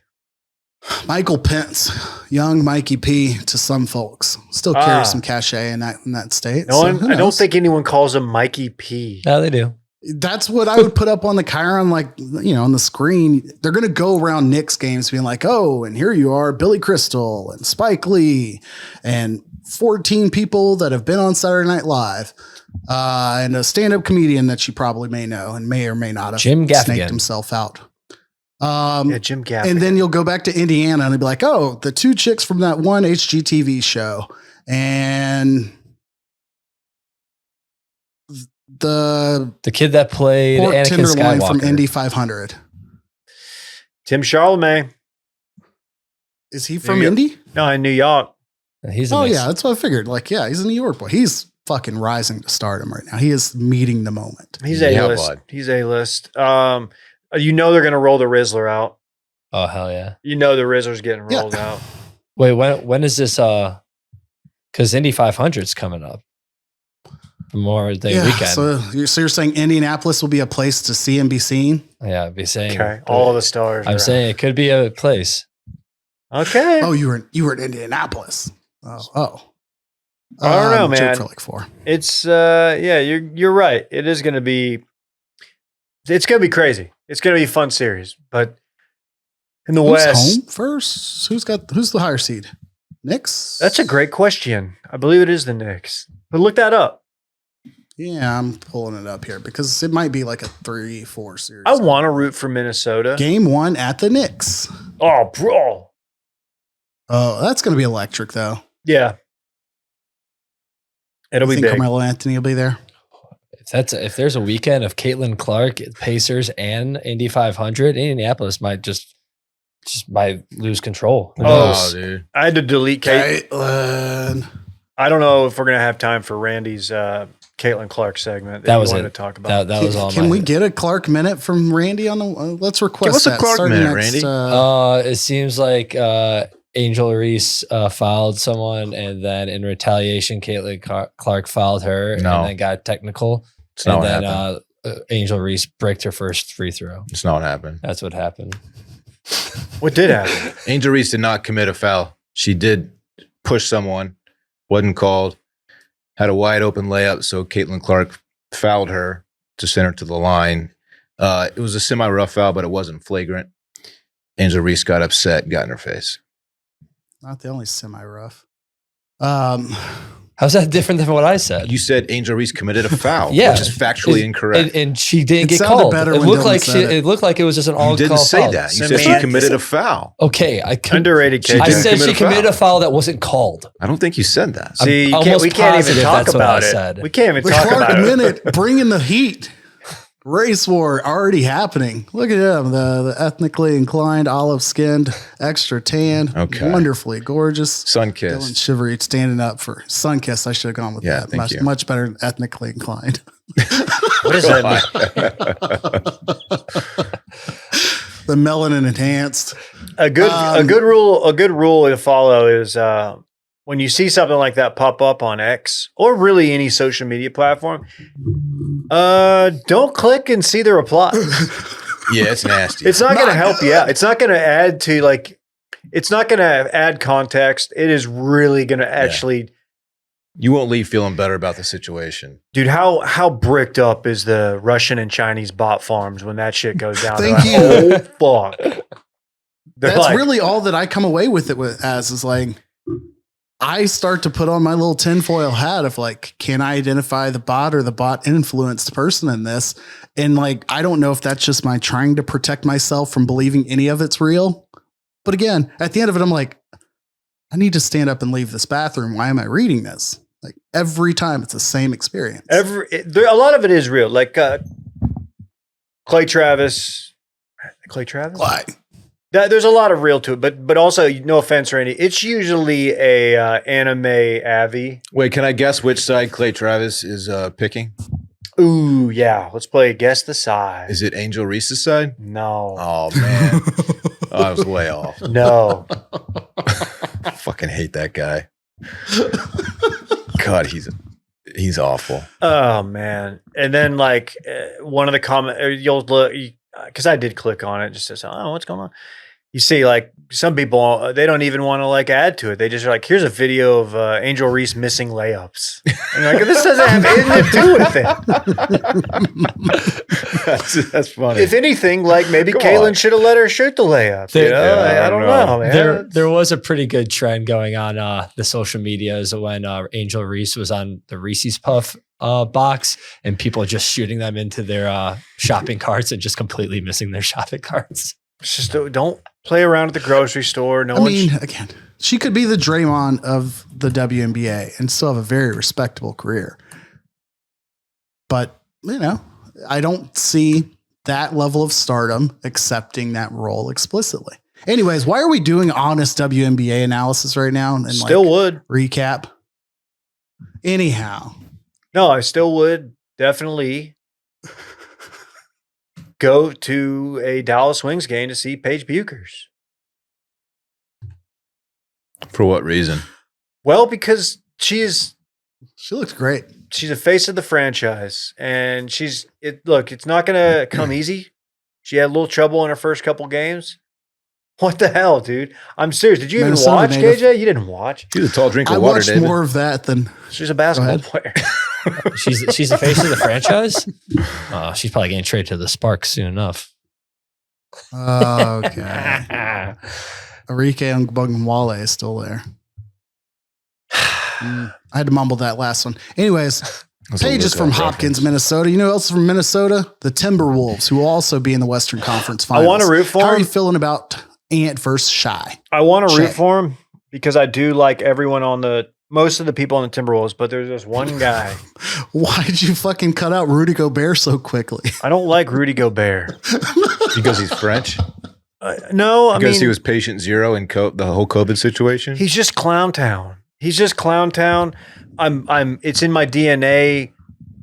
D: Michael Pence, young Mikey P to some folks, still carries some cachet in that state.
A: I don't think anyone calls him Mikey P.
B: No, they do.
D: That's what I would put up on the Chiron, like, on the screen. They're going to go around Knicks games being like, oh, and here you are, Billy Crystal and Spike Lee and 14 people that have been on Saturday Night Live and a stand-up comedian that you probably may know and may or may not have
B: Jim
D: snaked
B: Gaffigan
D: himself out.
A: Jim Gaffigan.
D: And then you'll go back to Indiana and they'll be like, oh, the 2 chicks from that one HGTV show. And the
B: kid that played
D: pork
B: Anakin
D: tenderloin
B: Skywalker
D: from Indy 500.
A: Tim Charlemagne.
D: Is he from Indy?
A: No, in New York.
B: He's
D: Yeah, that's what I figured. Like, yeah, he's a New York boy. He's fucking rising to stardom right now. He is meeting the moment.
A: He's A-list. He's A-list. They're going to roll the Rizzler out.
B: Oh, hell yeah.
A: The Rizzler's getting rolled out.
B: Wait, when is this? Because Indy 500's coming up. Memorial Day weekend.
D: So you're saying Indianapolis will be a place to see and be seen?
B: Yeah, I'd be saying.
A: Okay, all the stars.
B: I'm saying it could be a place.
A: Okay.
D: Oh, you were in Indianapolis. Oh.
A: I don't know, man.
D: For like 4.
A: It's you're right. It is going to be. It's going to be crazy. It's going to be a fun series, but in the West,
D: home first. Who's the higher seed? Knicks.
A: That's a great question. I believe it is the Knicks, but look that up.
D: Yeah, I'm pulling it up here because it might be like a 3-4 series.
A: I want to root for Minnesota.
D: Game 1 at the Knicks.
A: Oh, bro.
D: Oh, that's going to be electric, though.
A: Yeah. It'll be big.
D: Carmelo Anthony will be there.
B: If there's a weekend of Caitlin Clark, Pacers, and Indy 500, Indianapolis might might lose control.
C: Oh, dude.
A: I had to delete
D: Caitlin.
A: I don't know if we're going to have time for Randy's Caitlin Clark segment
B: that was
A: you
B: it.
A: wanted to talk about.
B: That was all.
D: Can we get a Clark minute from Randy on the? Let's request
C: Give us a Clark minute, Randy.
B: It seems like Angel Reese filed someone, and then in retaliation, Caitlin Clark filed her, and then got technical.
C: It's not
B: and
C: what
B: then
C: happened.
B: Angel Reese bricked her first free throw.
C: It's not what happened.
B: That's what happened.
A: What did happen?
C: Angel Reese did not commit a foul. She did push someone, wasn't called, had a wide open layup, so Caitlin Clark fouled her to send her to the line. It was a semi-rough foul, but it wasn't flagrant. Angel Reese got upset, got in her face.
D: Not the only semi-rough.
B: How's that different than what I said?
C: You said Angel Reese committed a foul,
B: Yeah.
C: which is factually incorrect.
B: And she didn't get
D: sounded
B: called.
D: better
B: It
D: when
B: looked
D: Dylan
B: like
D: said
B: it looked like it was just an all
C: You didn't
B: call
C: say
B: foul.
C: that. You said she committed a foul.
B: Okay,
A: Underrated
C: She
A: kid.
B: I
C: didn't
B: said
C: commit
B: she
C: a foul.
B: committed a foul that wasn't called.
C: I don't think you said that.
A: See,
B: I'm almost
A: we can't even
B: positive
A: talk
B: that's what
A: about
B: I
A: it.
B: said.
A: We can't even
D: The
A: talk
D: Clark
A: about it.
D: minute, bringing the heat. Race war already happening. Look at him, the ethnically inclined, olive-skinned, extra tan,
C: Okay.
D: wonderfully gorgeous.
C: Sun
D: Dylan
C: kiss.
D: Shivery standing up for Sunkiss. I should have gone with
C: Yeah,
D: that.
C: thank you.
D: Much better than ethnically inclined.
A: What does that mean?
D: The melanin enhanced.
A: A good rule to follow is when you see something like that pop up on X or really any social media platform, don't click and see the reply.
C: Yeah, it's nasty.
A: It's not going to help you out. It's not going to add to it's not going to add context. It is really going to actually.
C: You won't leave feeling better about the situation.
A: Dude, how bricked up is the Russian and Chinese bot farms when that shit goes down?
D: Thank
A: They're
D: you.
A: like, oh, fuck. They're
D: That's
A: like,
D: really all that I come away with it as is like, I start to put on my little tinfoil hat of like, can I identify the bot or the bot influenced person in this? And like, I don't know if that's just my trying to protect myself from believing any of it's real. But again, at the end of it, I'm like, I need to stand up and leave this bathroom. Why am I reading this? Like every time it's the same experience.
A: a lot of it is real. Like Clay Travis.
D: Why?
A: There's a lot of real to it, but also, no offense, Randy, it's usually a anime avi.
C: Wait, can I guess which side Clay Travis is picking?
A: Ooh, yeah. Let's play Guess the Side.
C: Is it Angel Reese's side?
A: No.
C: Oh, man. I was way off.
A: No.
C: I fucking hate that guy. God, he's awful.
A: Oh, man. And then, one of the comments, you'll look, because I did click on it just to say, oh, what's going on? you see, like some people, they don't even want to like add to it. They just are like, here's a video of Angel Reese missing layups. And you're like, this doesn't have anything to do with it.
C: That's funny.
A: If anything, like maybe Caitlin should have let her shoot the layup. I don't know, man.
B: There was a pretty good trend going on the social medias when Angel Reese was on the Reese's Puff box and people just shooting them into their shopping carts and just completely missing their shopping carts.
A: It's just don't play around at the grocery store.
D: Again, she could be the Draymond of the WNBA and still have a very respectable career. But, I don't see that level of stardom accepting that role explicitly. Anyways, why are we doing honest WNBA analysis right now? And
A: still would.
D: Recap. Anyhow.
A: No, I still would definitely go to a Dallas Wings game to see Paige Buchers.
C: For what reason?
A: Well, because she
D: looks great.
A: She's a face of the franchise, and it's not going to come easy. She had a little trouble in her first couple games. What the hell, dude? I'm serious. Did you even watch, KJ? You didn't watch.
C: She's a tall drink of water,
D: I watched
C: David.
D: more of that than...
A: She's a basketball player.
B: She's the face of the franchise? She's probably getting traded to the Sparks soon enough.
D: Okay. Enrique Ogbunwale is still there. I had to mumble that last one. Anyways, Paige is from Hopkins, Minnesota. You know who else is from Minnesota? The Timberwolves, who will also be in the Western Conference Finals.
A: I want to root for
D: How
A: him.
D: are you feeling about Ant versus Shy?
A: I want to root for him because I do like everyone most of the people on the Timberwolves, but there's this one guy.
D: Why did you fucking cut out Rudy Gobert so quickly?
A: I don't like Rudy Gobert.
C: Because he's French?
A: No,
C: because he was patient zero in the whole COVID situation?
A: He's just Clown Town. He's in my DNA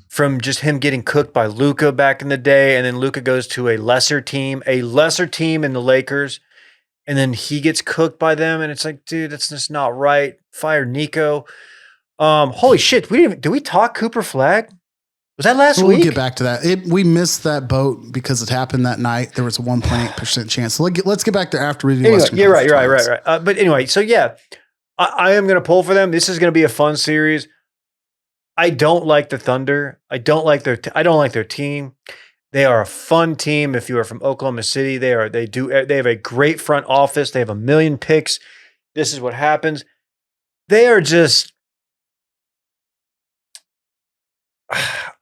A: from just him getting cooked by Luka back in the day, and then Luka goes to a lesser team in the Lakers, and then he gets cooked by them, and it's like, dude, that's just not right. Fire Nico. Holy shit, did we talk Cooper Flagg? Was that last week?
D: We'll get back to that. We missed that boat because it happened that night. There was a 1.8% chance. So let's get back there after we do Western.
A: You're right. But anyway, so yeah, I am going to pull for them. This is going to be a fun series. I don't like the Thunder. I don't like their team. They are a fun team. If you are from Oklahoma City, they have a great front office. They have 1 million picks. This is what happens. They are just,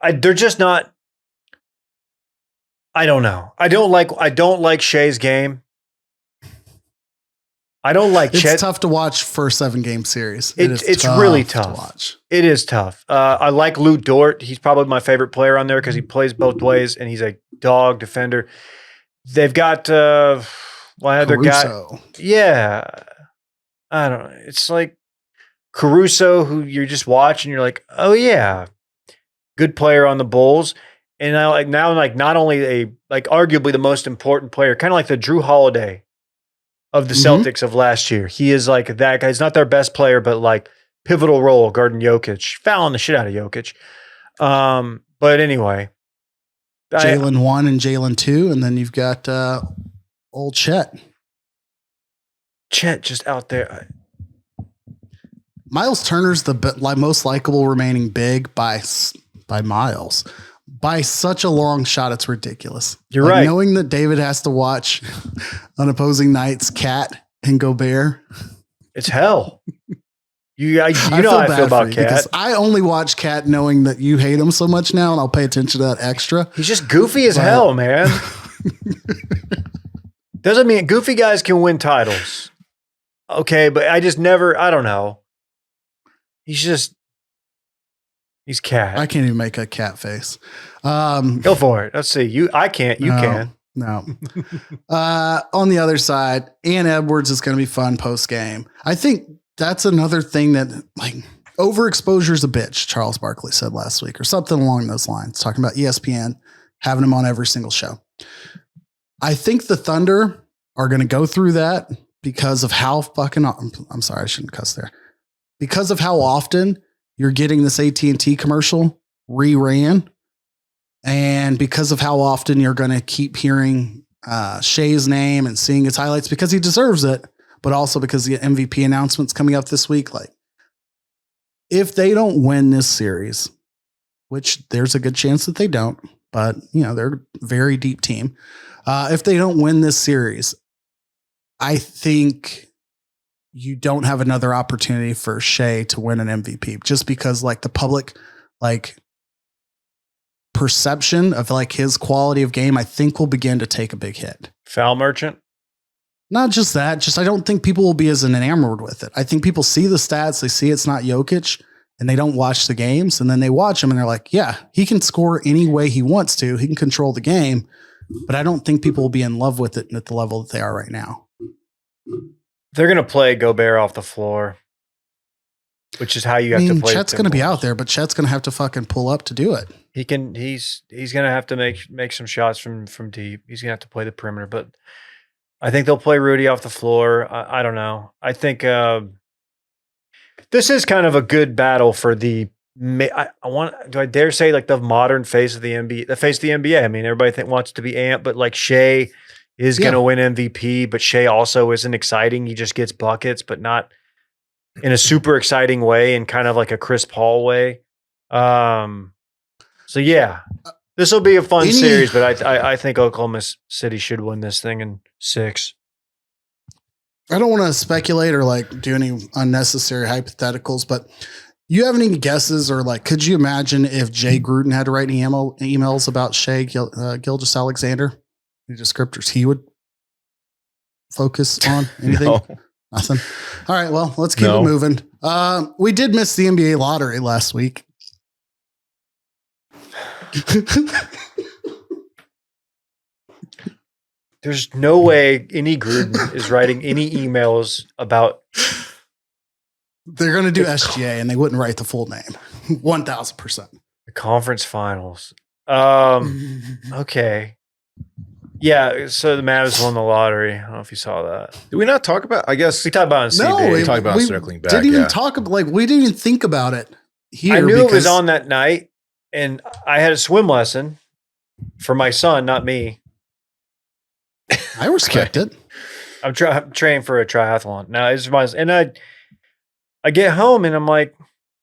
A: they're just not. I don't know. I don't like Shea's game. I don't like
D: It's tough to watch for a 7-game series.
A: It's really tough to watch. It is tough. I like Lou Dort. He's probably my favorite player on there because he plays both ways and he's a dog defender. They've got one other guy. Yeah. I don't know. It's like Caruso, who you just watch and you're like, oh yeah, good player on the Bulls. And now not only arguably the most important player, kind of like the Drew Holiday of the Celtics of last year. He is like that guy. He's not their best player, but like pivotal role guarding Jokic, fouling the shit out of Jokic. But anyway,
D: Jalen 1 and Jalen 2, and then you've got old Chet.
A: Chet just out there.
D: Miles Turner's the most likable remaining big by miles. By such a long shot, it's ridiculous.
A: You're right.
D: Knowing that David has to watch on opposing nights Cat and Gobert.
A: It's hell. You know how I feel about Cat.
D: I only watch Cat knowing that you hate him so much now, and I'll pay attention to that extra.
A: He's just goofy as hell, man. Doesn't mean goofy guys can win titles. Okay, but I don't know. He's Cat.
D: I can't even make a cat face.
A: Go for it. Let's see. I can't. You can.
D: No. On the other side, Ann Edwards is going to be fun post game. I think that's another thing that overexposure is a bitch, Charles Barkley said last week, or something along those lines, talking about ESPN having him on every single show. I think the Thunder are going to go through that because of how I'm sorry, I shouldn't cuss there. Because of how often you're getting this AT&T commercial reran, and because of how often you're going to keep hearing Shea's name and seeing his highlights because he deserves it, but also because the MVP announcement's coming up this week. Like, if they don't win this series, which there's a good chance that they don't, but they're a very deep team. If they don't win this series, I think you don't have another opportunity for Shea to win an MVP just because like the public, like perception of like his quality of game, I think will begin to take a big hit.
A: Foul merchant?
D: Not just that, just I don't think people will be as enamored with it. I think people see the stats, they see it's not Jokic, and they don't watch the games, and then they watch him and they're like, yeah, he can score any way he wants to. He can control the game, but I don't think people will be in love with it at the level that they are right now.
A: They're going to play Gobert off the floor, which is how you have to play.
D: Chet's going to be out there, but Chet's going to have to fucking pull up to do it.
A: He can. He's going to have to make some shots from deep. He's going to have to play the perimeter, but I think they'll play Rudy off the floor. I don't know. I think this is kind of a good battle for the. Do I dare say like the modern face of the NBA? The face of the NBA. I mean, everybody wants to be Ant, but like Shea is going to win MVP, but Shea also isn't exciting. He just gets buckets, but not in a super exciting way, and kind of like a Chris Paul way. So yeah, this will be a fun series, but I think Oklahoma City should win this thing in 6.
D: I don't want to speculate or like do any unnecessary hypotheticals, but you have any guesses or like, could you imagine if Jay Gruden had to write emails about Shea Gilgeous-Alexander? Any descriptors he would focus on? Anything?
C: No.
D: Nothing. All right. Well, let's keep it moving. We did miss the NBA lottery last week.
A: There's no way any Gruden is writing any emails about.
D: They're going to do SGA and they wouldn't write the full name. 1,000%.
A: The conference finals. Okay. Yeah, so the Mavs won the lottery. I don't know if you saw that.
C: Did we not talk about? I guess
A: We talked about it on
D: No,
A: CB.
C: we talked about circling back.
D: Didn't even talk about we didn't even think about it here.
A: I knew it was on that night, and I had a swim lesson for my son, not me.
D: I respect it.
A: I'm training for a triathlon. Now it's my, and I get home and I'm like,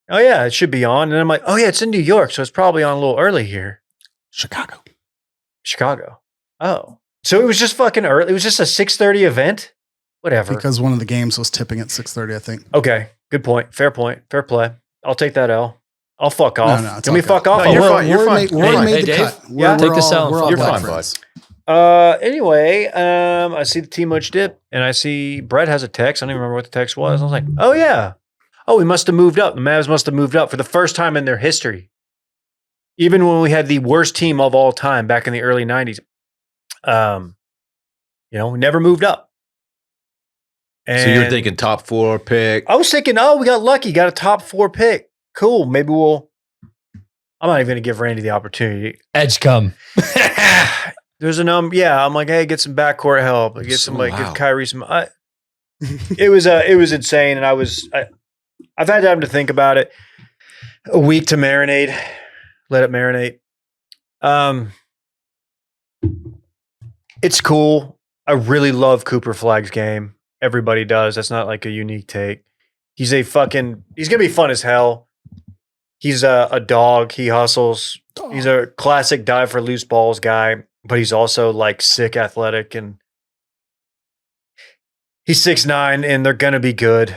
A: oh yeah, it should be on. And I'm like, oh yeah, it's in New York, so it's probably on a little early here.
D: Chicago.
A: Oh, so it was just fucking early. It was just a 6:30 event. Whatever.
D: Because one of the games was tipping at 6:30, I think.
A: Okay, good point. Fair play. I'll take that L. I'll fuck off.
D: No,
A: Can we fuck off?
C: No,
A: I
C: you're
A: will.
C: fine. You're fine.
D: We already made the
B: Dave.
D: cut.
A: Yeah,
B: take this out.
D: We're all
C: You're
D: black
C: fine,
D: friends.
A: Anyway, I see the T-Much dip, and I see Brett has a text. I don't even remember what the text was. I was like, oh yeah. Oh, we must have moved up. The Mavs must have moved up for the first time in their history. Even when we had the worst team of all time back in the early 90s. We never moved up. And
C: So you're thinking top 4 pick?
A: I was thinking, oh, we got lucky, got a top 4 pick. Cool. Maybe I'm not even going to give Randy the opportunity.
B: Edge come.
A: There's I'm like, hey, get some backcourt help. Get some
C: Wow.
A: give Kyrie some. It was insane, and I've had time to think about it. A week to marinate, let it marinate. It's cool. I really love Cooper Flagg's game. Everybody does. That's not like a unique take. He's gonna be fun as hell. He's a dog. He hustles. He's a classic dive for loose balls guy, but he's also like sick athletic, and he's 6'9", and they're gonna be good.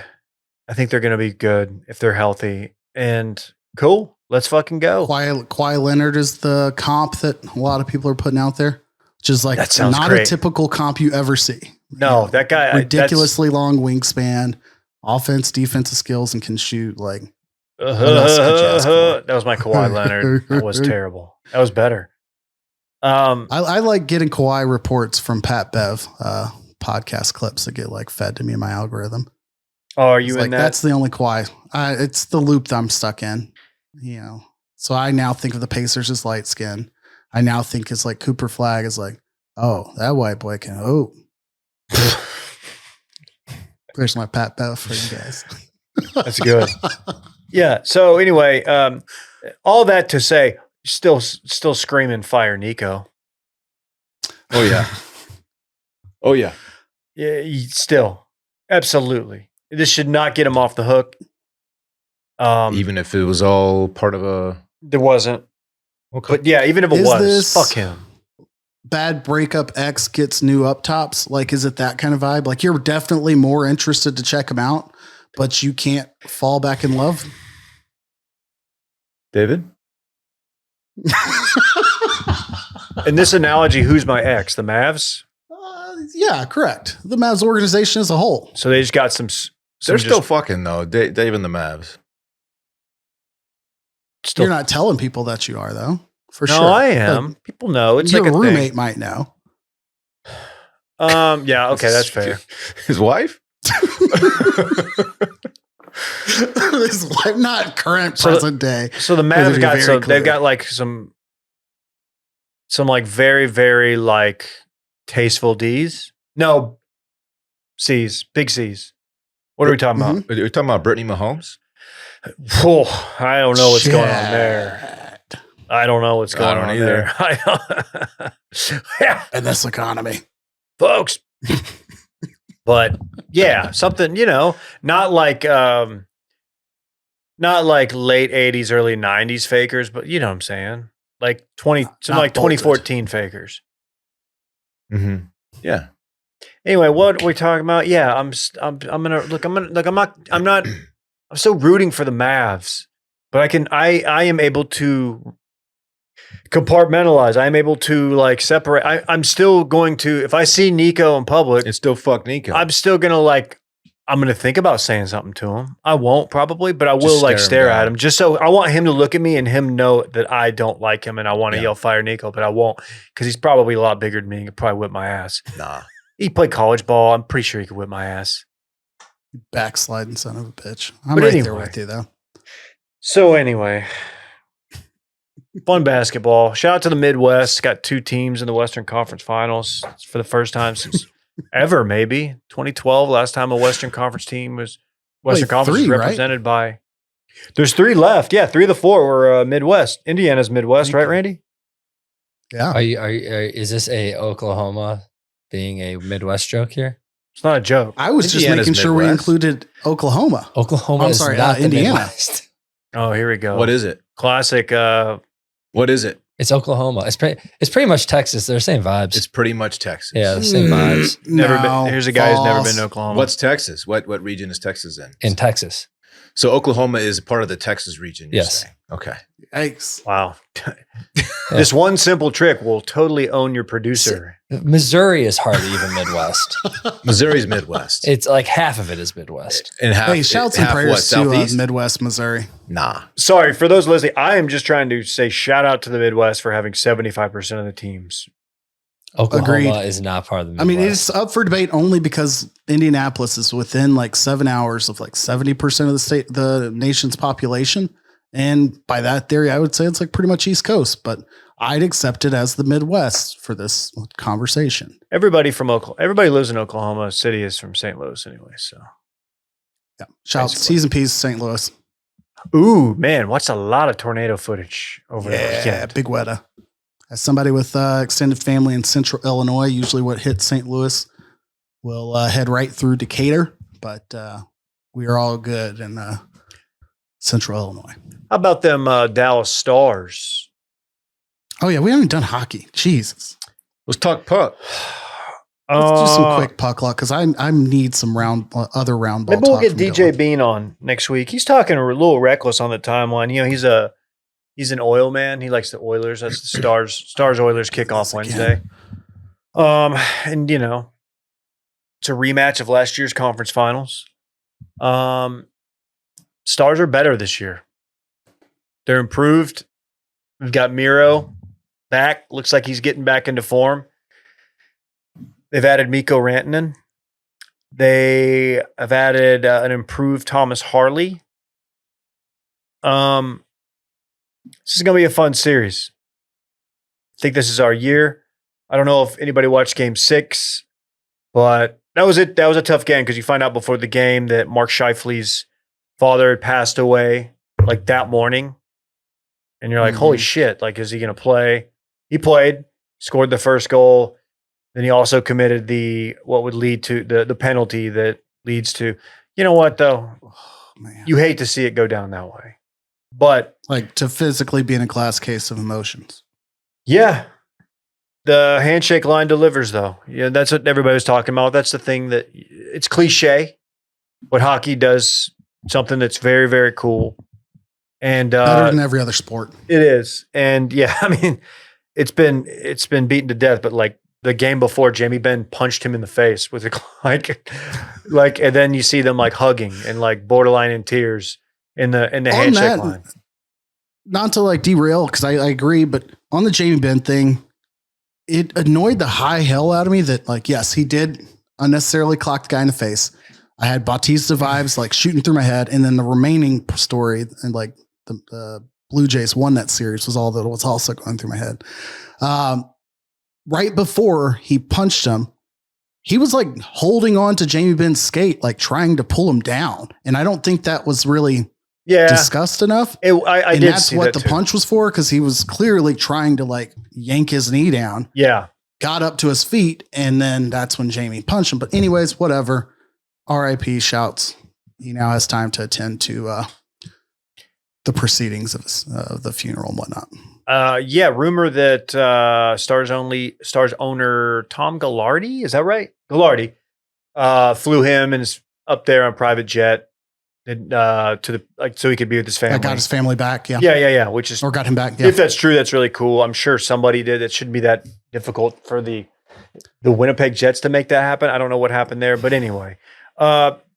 A: I think they're gonna be good if they're healthy. And cool. Let's fucking go.
D: Kawhi Leonard is the comp that a lot of people are putting out there, which is like
A: That sounds
D: not
A: great.
D: a typical comp you ever see.
A: No, that guy
D: Ridiculously long wingspan, offense, defensive skills, and can shoot like.
A: That's,
D: else could you ask for?
A: that was my Kawhi Leonard. That was terrible. That was better.
D: I like getting Kawhi reports from Pat Bev podcast clips that get like fed to me in my algorithm.
A: Oh, are you
D: It's
A: in
D: like,
A: that?
D: That's the only Kawhi. It's the loop that I'm stuck in. So I now think of the Pacers as light skin. I now think it's like Cooper Flag is like, oh, that white boy can hoop. There's my Pat Bev for you guys.
A: That's good. Yeah. So anyway, all that to say, still screaming fire Nico.
C: Oh yeah. Oh yeah.
A: Yeah, still, absolutely. This should not get him off the hook.
C: Even if it was all part of a.
A: There wasn't.
C: Okay.
A: But yeah, even if it
D: Is
A: was,
D: this-
A: fuck him.
D: Bad breakup X gets new up tops. Like, is it that kind of vibe? Like, you're definitely more interested to check him out, but you can't fall back in love.
C: David.
A: In this analogy, who's my ex? The Mavs.
D: Yeah, correct. The Mavs organization as a whole.
A: So they just got some
C: They're still
A: just-
C: fucking though. Dave and the Mavs.
A: still.
D: You're not telling people that you are, though. For
A: No,
D: sure.
A: I am. People know.
D: But
A: It's
D: your
A: like a
D: roommate might know.
A: thing. Yeah. Okay, that's fair.
C: His wife.
D: His wife, not current,
A: So-
D: present day.
A: So the
D: Those
A: Mavs
D: are
A: got
D: very
A: some.
D: clear.
A: They've got like some like very very like tasteful D's. No, C's, big C's. What are we talking about?
C: Are you talking about Brittany Mahomes?
A: Whew, I don't know what's going on there.
D: Shit.
A: I don't know what's going
C: don't
A: on
C: either.
A: there. I don't- yeah,
D: In this economy.
A: folks. But yeah, something, not like late 80s, early 90s fakers, but you know what I'm saying? Like some
D: Not
A: like
D: bolted.
A: 2014 fakers.
C: Mm-hmm. Yeah.
A: Anyway, what are we talking about? Yeah, I'm so rooting for the Mavs, but I am able to compartmentalize. I'm able to like separate. I'm still going to, if I see Nico in public,
C: It's still fuck Nico.
A: I'm still going to I'm going to think about saying something to him. I won't probably, but I
C: Just
A: will
C: stare him
A: stare at
C: down.
A: him just so I want him to look at me and him know that I don't like him and I want to
C: Yeah.
A: yell fire Nico, but I won't because he's probably a lot bigger than me and could probably whip my ass.
C: Nah.
A: He played college ball. I'm pretty sure he could whip my ass.
D: Backsliding son of a bitch. I'm
A: But
D: right there
A: anyway.
D: with you, though.
A: So anyway, fun basketball. Shout out to the Midwest. Got 2 teams in the Western Conference Finals for the first time since ever, maybe 2012. Last time a Western Conference team was Western
D: Wait,
A: Conference
D: 3,
A: was
D: right?
A: represented by. There's 3 left. Yeah, 3 of the 4 were Midwest. Indiana's Midwest, right, Randy?
D: Yeah.
B: Is this a Oklahoma being a Midwest joke here?
A: It's not a joke.
D: I was just
C: Indiana's
D: making sure we
C: Midwest.
D: included Oklahoma.
B: Oklahoma
D: I'm
B: is
D: sorry,
B: not the
D: Indiana.
B: Midwest.
A: Oh, here we go.
C: What is it?
A: Classic?
C: What is it?
B: It's Oklahoma. It's pretty much Texas. They're the same vibes.
C: It's pretty much Texas.
B: Yeah, the same vibes
A: Never
D: No,
A: been. Here's a guy who's never been
D: false.
A: to Oklahoma.
C: What's Texas? What region is Texas in?
B: in Texas.
C: So Oklahoma is part of the Texas region. You're
B: Yes.
C: saying. Okay.
D: Yikes.
A: Wow. This one simple trick will totally own your producer.
B: Missouri is hardly even Midwest.
C: Missouri's Midwest.
B: It's like half of it is Midwest.
C: and half,
D: Hey, shouts and
C: half
D: prayers
C: what,
D: to
C: Southeast?
D: Midwest Missouri.
C: Nah.
A: Sorry, for those listening, I am just trying to say shout out to the Midwest for having 75% of the teams.
B: Oklahoma
D: Agreed.
B: is not part of the
D: I
B: Midwest.
D: mean, it's up for debate only because Indianapolis is within like 7 hours of like 70% of the nation's population. And by that theory, I would say it's like pretty much East Coast, but I'd accept it as the Midwest for this conversation.
A: Everybody lives in Oklahoma City is from St. Louis anyway. So,
D: Yeah. Shout out to T's and P's, St. Louis.
A: ooh, man, watched a lot of tornado footage over the
D: Yeah,
A: weekend.
D: big weta. As somebody with extended family in central Illinois, usually what hits St. Louis will head right through Decatur, but we are all good in central Illinois.
A: How about them Dallas Stars?
D: Oh, yeah, we haven't done hockey. Jesus.
C: Let's talk puck.
D: Let's do some quick puck luck because I need some other round ball.
A: Maybe we'll
D: talk
A: get
D: from
A: DJ
D: Dylan.
A: Bean on next week. He's talking a little reckless on the timeline. He's an oil man. He likes the Oilers. That's the Stars Oilers kickoff
D: Once
A: Wednesday.
D: again.
A: And it's a rematch of last year's conference finals. Stars are better this year. They're improved. We've got Miro back. Looks like he's getting back into form. They've added Mikko Rantanen. They have added an improved Thomas Harley. This is going to be a fun series. I think this is our year. I don't know if anybody watched Game 6, but that was it. That was a tough game because you find out before the game that Mark Scheifele's father had passed away like that morning. And you're like, holy shit, like, is he going to play? He played, scored the first goal. Then he also committed what would lead to the penalty that leads to, you know what though?
D: Oh, man.
A: You hate to see it go down that way. But
D: Like to physically be in a glass case of emotions.
A: yeah, the handshake line delivers though. Yeah, that's what everybody was talking about. That's the thing that it's cliche, but hockey does something that's very, very cool. And
D: Better than every other sport.
A: it is. And yeah, I mean, it's been beaten to death, but like the game before, Jamie Benn punched him in the face with a like, and then you see them like hugging and like borderline in tears in the handshake line.
D: Not to like derail, because I agree, but on the Jamie Benn thing, it annoyed the high hell out of me that, like, yes, he did unnecessarily clock the guy in the face. I had Bautista vibes like shooting through my head, and then the remaining story and like the Blue Jays won that series was all that was also going through my head. Right before he punched him, he was like holding on to Jamie Benn's skate, like trying to pull him down. And I don't think that was really discussed enough.
A: I did
D: that's
A: see
D: what
A: that
D: the
A: too.
D: punch was for, because he was clearly trying to like yank his knee down.
A: Yeah.
D: Got up to his feet, and then that's when Jamie punched him. But anyways, whatever. RIP shouts. He now has time to attend to the proceedings of the funeral and whatnot.
A: Yeah, rumor that Stars owner Tom Gallardi, is that right? Gallardi flew him and is up there on private jet and, to the so he could be with his family.
D: I got his family back. Yeah.
A: Yeah. Which is,
D: Or got him back. Yeah.
A: if that's true, that's really cool. I'm sure somebody did. It shouldn't be that difficult for the Winnipeg Jets to make that happen. I don't know what happened there, but anyway.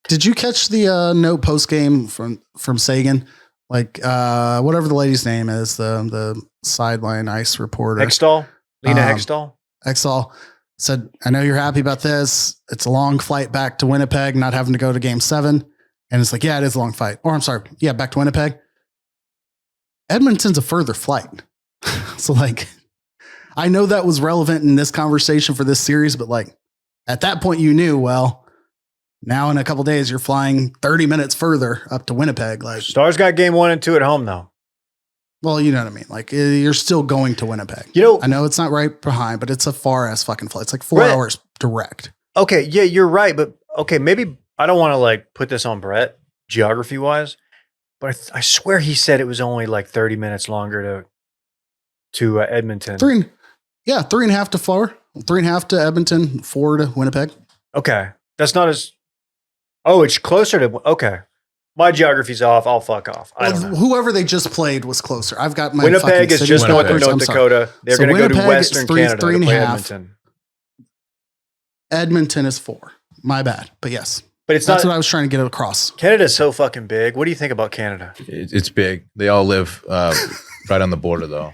D: Did you catch the note post game from Sagan? Like whatever the lady's name is, the sideline ice reporter.
A: Hextall? Lena Hextall?
D: Exall said, I know you're happy about this. It's a long flight back to Winnipeg, not having to go to game 7. And it's like, yeah, it is a long flight. Or I'm sorry. Yeah, back to Winnipeg. Edmonton's a further flight. So like, I know that was relevant in this conversation for this series, but like at that point you knew, well, now in a couple of days you're flying 30 minutes further up to Winnipeg. Like
A: Stars got game 1 and 2 at home though.
D: Well, you know what I mean? Like you're still going to Winnipeg.
A: You know,
D: I know it's not right behind, but it's a far ass fucking flight. It's like 4 hours direct.
A: Okay. Yeah, you're right. But okay, maybe I don't want to like put this on Brett geography wise, but I swear he said it was only like 30 minutes longer to Edmonton.
D: 3.5 to 4, 3.5 to Edmonton, 4 to Winnipeg.
A: Okay. That's not as, it's closer to, okay. My geography's off. I'll fuck off. I don't know.
D: Whoever they just played was closer. I've got my
A: Winnipeg is just north of
C: Winnipeg.
A: North Dakota. They're going to go to
D: Winnipeg is
A: Western
D: 3,
A: Canada to
D: 3.5.
A: play Edmonton.
D: Edmonton is 4. My bad. But yes.
A: But it's
D: That's
A: not,
D: what I was trying to get across.
A: Canada's so fucking big. What do you think about Canada?
C: It's big. They all live right on the border, though.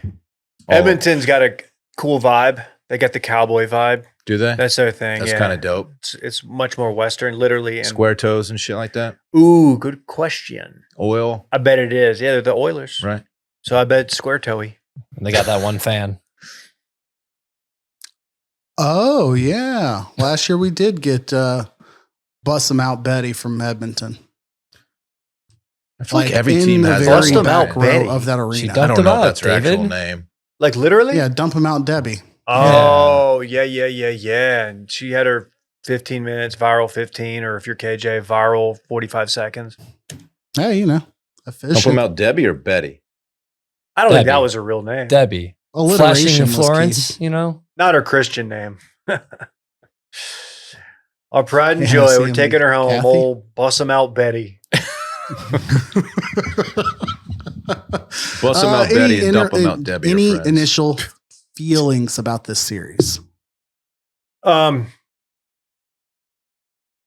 A: Edmonton's got a cool vibe. They got the cowboy vibe.
C: Do they?
A: That's their thing.
C: That's
A: yeah.
C: kind of dope.
A: It's much more Western, literally. And,
C: Square toes and shit like that.
A: ooh, good question.
C: Oil,
A: I bet it is. Yeah, they're the Oilers.
C: right?
A: So I bet it's square toey.
B: And they got that one fan.
D: Oh, yeah. Last year we did get Bust 'em Out Betty from Edmonton.
C: I feel like every
D: in
C: team
D: the
C: has
D: very
A: Bust 'em
D: back
A: Out
D: row
A: Betty.
D: of that
B: She
D: arena.
C: I
B: dumped
C: don't
B: him
C: know if
B: out,
C: that's her actual
B: David.
C: name.
A: Like literally?
D: Yeah, Dump 'em Out Debbie.
A: Oh, yeah. And she had her 15 minutes, viral 15, or if you're KJ, viral 45 seconds.
D: Hey, you know,
C: Help
D: official.
C: them out, Debbie or Betty?
A: I don't think that
B: Debbie.
A: was her real name.
B: Debbie.
D: Alliteration
B: Flashing in
D: was
B: Florence,
D: key.
B: you know?
A: Not her Christian name. Our pride and
D: Yeah,
A: joy.
D: see
A: We're
D: him,
A: taking her home.
D: Kathy.
A: Old Bust 'em Out Betty.
C: Bust them out, Betty, and dump them out, Debbie. or
D: Any
C: friends.
D: initial feelings about this series?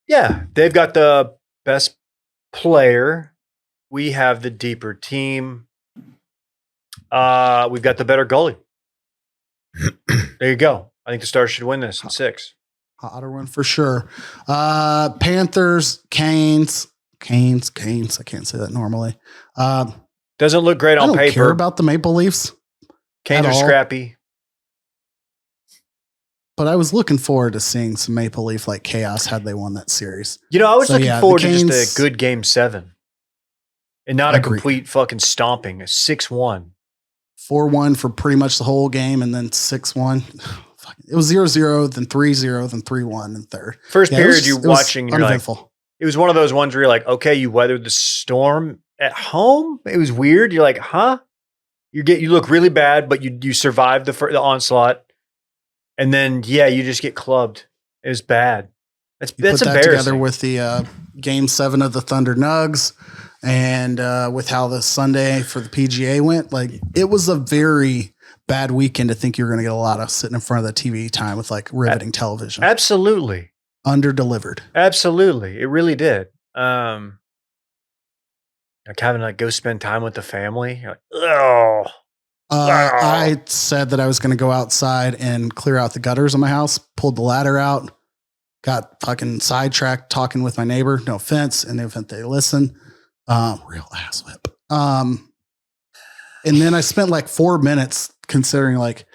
A: Yeah, they've got the best player. We have the deeper team. We've got the better goalie. There you go. I think the Stars should win this in 6.
D: Hotter one for sure. Panthers, Canes. I can't say that normally.
A: Doesn't look great
D: I
A: on
D: don't
A: paper.
D: care about the Maple Leafs,
A: Canes
D: at
A: are
D: all.
A: scrappy.
D: but I was looking forward to seeing some Maple Leaf like chaos had they won that series.
A: You know, I was
D: So,
A: looking
D: yeah, the
A: forward to
D: Canes-
A: just a good game 7 and not a
D: Agreed.
A: complete fucking stomping, a 6-1.
D: 4-1 for pretty much the whole game, and then 6-1. It was 0-0, then 3-0, then 3-1, and third.
A: First
D: Yeah,
A: period you're watching, and you're like,
D: uneventful.
A: it was one of those ones where you're like, okay, you weathered the storm at home. It was weird. You're like, huh? You look really bad, but you survived the onslaught, and then you just get clubbed. It was bad. That's
D: Put that
A: embarrassing.
D: together with the Game 7 of the Thunder Nugs, and with how the Sunday for the PGA went. Like, it was a very bad weekend to think you were going to get a lot of sitting in front of the TV time with like riveting television.
A: Absolutely.
D: Under-delivered.
A: Absolutely. It really did. Like having to go spend time with the family. You're like, oh.
D: I said that I was going to go outside and clear out the gutters of my house, pulled the ladder out, got fucking sidetracked talking with my neighbor. No offense. In the event they listen. Real ass whip. And then I spent like 4 minutes considering like,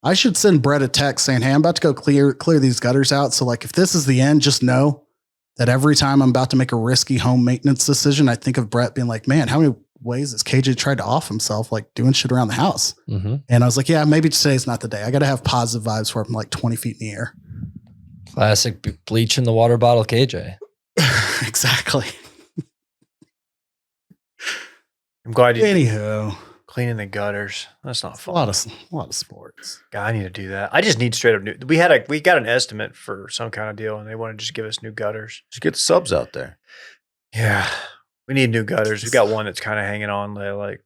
D: I should send Brett a text saying, hey, I'm about to go clear these gutters out. So like, if this is the end, just know that every time I'm about to make a risky home maintenance decision, I think of Brett being like, man, how many ways has KJ tried to off himself, like doing shit around the house?
B: Mm-hmm.
D: And I was like, yeah, maybe today's not the day. I got to have positive vibes where I'm like 20 feet in the air.
B: Classic bleach in the water bottle, KJ.
D: Exactly.
A: I'm glad you
D: Anywho,
A: cleaning the gutters. That's not
D: a
A: fun.
D: lot of sports.
A: God, I need to do that. I just need straight up new. We got an estimate for some kind of deal, and they want to just give us new gutters.
C: Just get the subs out there.
A: Yeah, we need new gutters. We got one that's kind of hanging on, like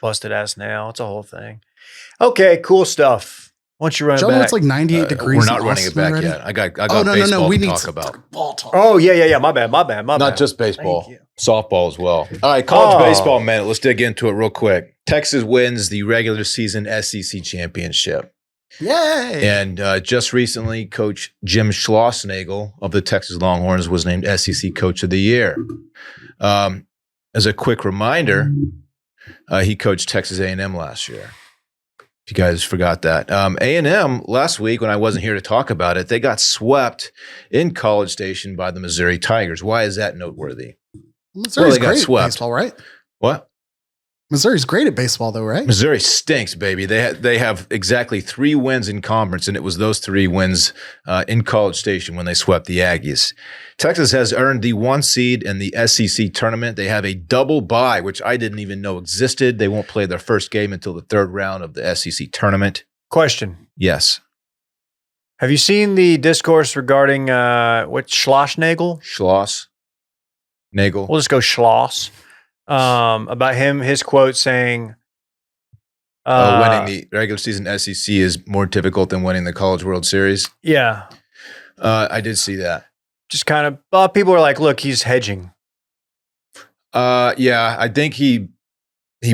A: busted ass nail. It's a whole thing. Okay, cool stuff. Once you run it
D: Gentlemen,
A: back,
D: it's like 98 degrees.
C: We're not
D: in
C: running it
D: Austin
C: back
D: already.
C: yet. I got
D: No.
C: baseball
D: We
C: to
D: need
C: talk
D: some
C: about.
D: ball talk.
A: oh yeah. My bad.
C: Not just baseball,
D: Thank you.
C: softball as well. All right, college
A: Oh.
C: baseball minute. Let's dig into it real quick. Texas wins the regular season SEC championship.
D: Yay.
C: And just recently, Coach Jim Schlossnagle of the Texas Longhorns was named SEC Coach of the Year. As a quick reminder, he coached Texas A&M last year. If you guys forgot that. A&M last week, when I wasn't here to talk about it, they got swept in College Station by the Missouri Tigers. Why is that noteworthy?
D: Missouri's
C: they got
D: great at
C: swept.
D: baseball, right?
C: What?
D: Missouri's great at baseball, though, right?
C: Missouri stinks, baby. They have exactly 3 wins in conference, and it was those 3 wins in College Station when they swept the Aggies. Texas has earned the 1 seed in the SEC tournament. They have a double bye, which I didn't even know existed. They won't play their first game until the 3rd round of the SEC tournament.
A: question.
C: Yes.
A: Have you seen the discourse regarding what Schlossnagle?
C: Nagel.
A: We'll just go Schloss. About his quote saying,
C: Winning the regular season SEC is more difficult than winning the College World Series.
A: yeah,
C: I did see that.
A: just kind of, people are like, look, he's hedging.
C: Yeah, I think he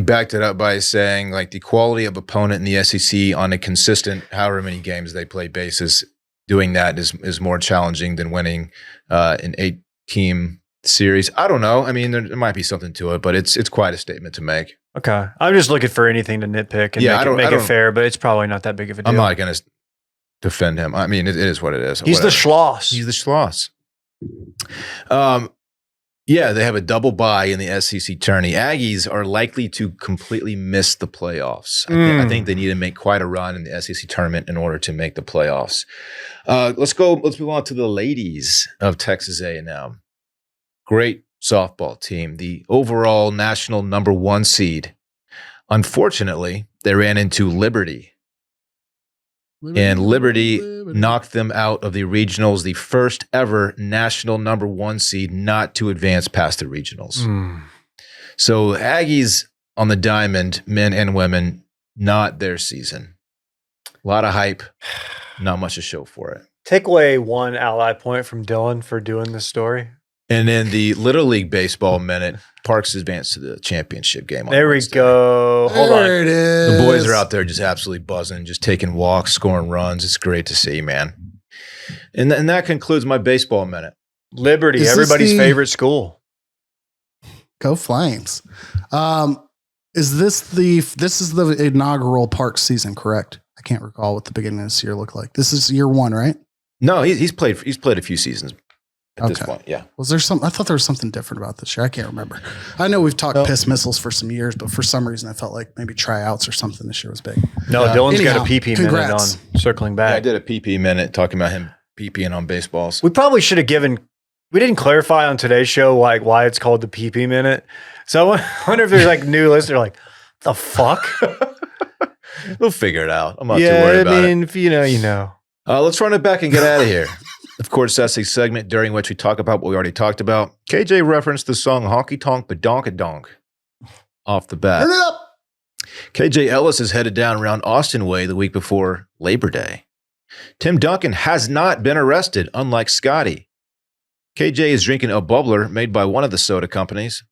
C: backed it up by saying like the quality of opponent in the SEC on a consistent however many games they play basis, doing that is more challenging than winning an 8-team series. I don't know. I mean, there might be something to it, but it's quite a statement to make.
A: Okay. I'm just looking for anything to nitpick and make it fair, but it's probably not that big of a deal.
C: I'm not going to defend him. I mean, it is what it is.
A: He's the Schloss.
C: He's the Schloss. Yeah, they have a double bye in the SEC tourney. Aggies are likely to completely miss the playoffs. I think they need to make quite a run in the SEC tournament in order to make the playoffs. Let's move on to the ladies of Texas A&M. Great softball team, the overall national number 1 seed. Unfortunately, they ran into Liberty. And Liberty knocked them out of the regionals, the first ever national number 1 seed not to advance past the regionals. So Aggies on the diamond, men and women, not their season. A lot of hype, not much to show for it.
A: Take away 1 ally point from Dylan for doing this story.
C: And then the Little League baseball minute, Parks advanced to the championship game.
A: There we
C: Wednesday.
A: go. Hold on.
D: There it is.
C: The boys are out there just absolutely buzzing, just taking walks, scoring runs. It's great to see, man. And that concludes my baseball minute.
A: Liberty,
D: Is this
A: everybody's
D: the-
A: favorite school.
D: Go Flames. This is the inaugural Park season, correct? I can't recall what the beginning of this year looked like. This is year 1, right?
C: No, he's played a few seasons. at this point. Yeah.
D: Was there some? I thought there was something different about this year. I can't remember. I know we've talked piss missiles for some years, but for some reason I felt like maybe tryouts or something this year was big.
A: No, Dylan's got a
D: Anyhow,
A: PP
D: congrats.
A: minute on circling
C: Yeah, I
A: back.
C: did a PP minute talking about him PPing on baseballs.
A: We probably should have given. We didn't clarify on today's show like why it's called the PP minute. So I wonder if there's like new listeners like, the fuck?
C: We'll figure it out. I'm not too worried about it.
A: if you know.
C: Let's run it back and get out of here. Of course, that's a segment during which we talk about what we already talked about. KJ referenced the song Honky Tonk Badonka off the bat.
D: Turn it up.
C: KJ Ellis is headed down around Austin Way the week before Labor Day. Tim Duncan has not been arrested, unlike Scottie. KJ is drinking a bubbler made by one of the soda companies.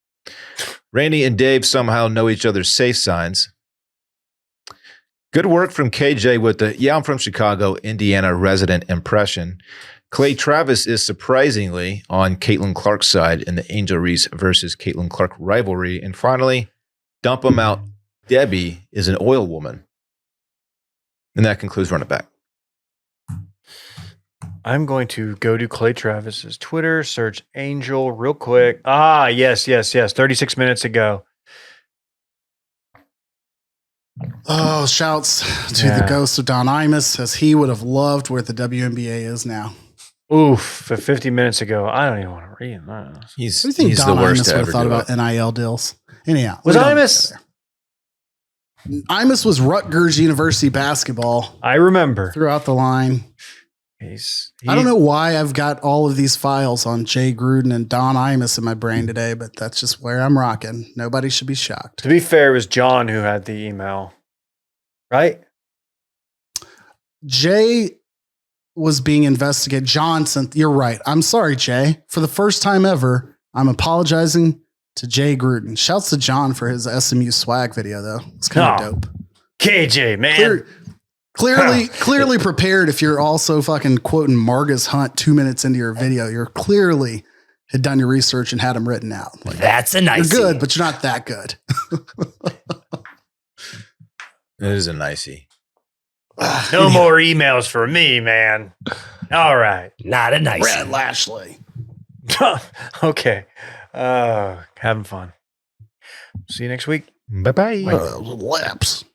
C: Randy and Dave somehow know each other's safe signs. Good work from KJ with the I'm from Chicago, Indiana resident impression. Clay Travis is surprisingly on Caitlin Clark's side in the Angel Reese versus Caitlin Clark rivalry. And finally, dump them out. Debbie is an oil woman. And that concludes Run It Back.
A: I'm going to go to Clay Travis's Twitter, search Angel real quick. Yes. 36 minutes ago.
D: Oh, shouts to the ghost of Don Imus, as he would have loved where the WNBA is now.
A: Oof, 50 minutes ago. I don't even want to read that.
D: What do you think Don Imus would have thought about NIL deals? Anyhow,
A: Was Imus?
D: Imus was Rutgers University basketball.
A: I remember.
D: Throughout the line. I don't know why I've got all of these files on Jay Gruden and Don Imus in my brain today, but that's just where I'm rocking. Nobody should be shocked.
A: To be fair, it was John who had the email, right?
D: Jay was being investigated. John sent, you're right. I'm sorry, Jay. For the first time ever, I'm apologizing to Jay Gruden. Shouts to John for his SMU swag video, though. It's kind of dope.
A: KJ, man.
D: Clearly prepared. If you're also fucking quoting Margus Hunt 2 minutes into your video, you're clearly had done your research and had them written out. Like,
B: that's a nice.
D: You're good, but you're not that good.
C: It is a nicey.
A: No more emails for me, man. All right.
B: Not a nice.
D: Brad Lashley.
A: Okay. Having fun. See you next week.
C: Bye-bye.
D: Laps.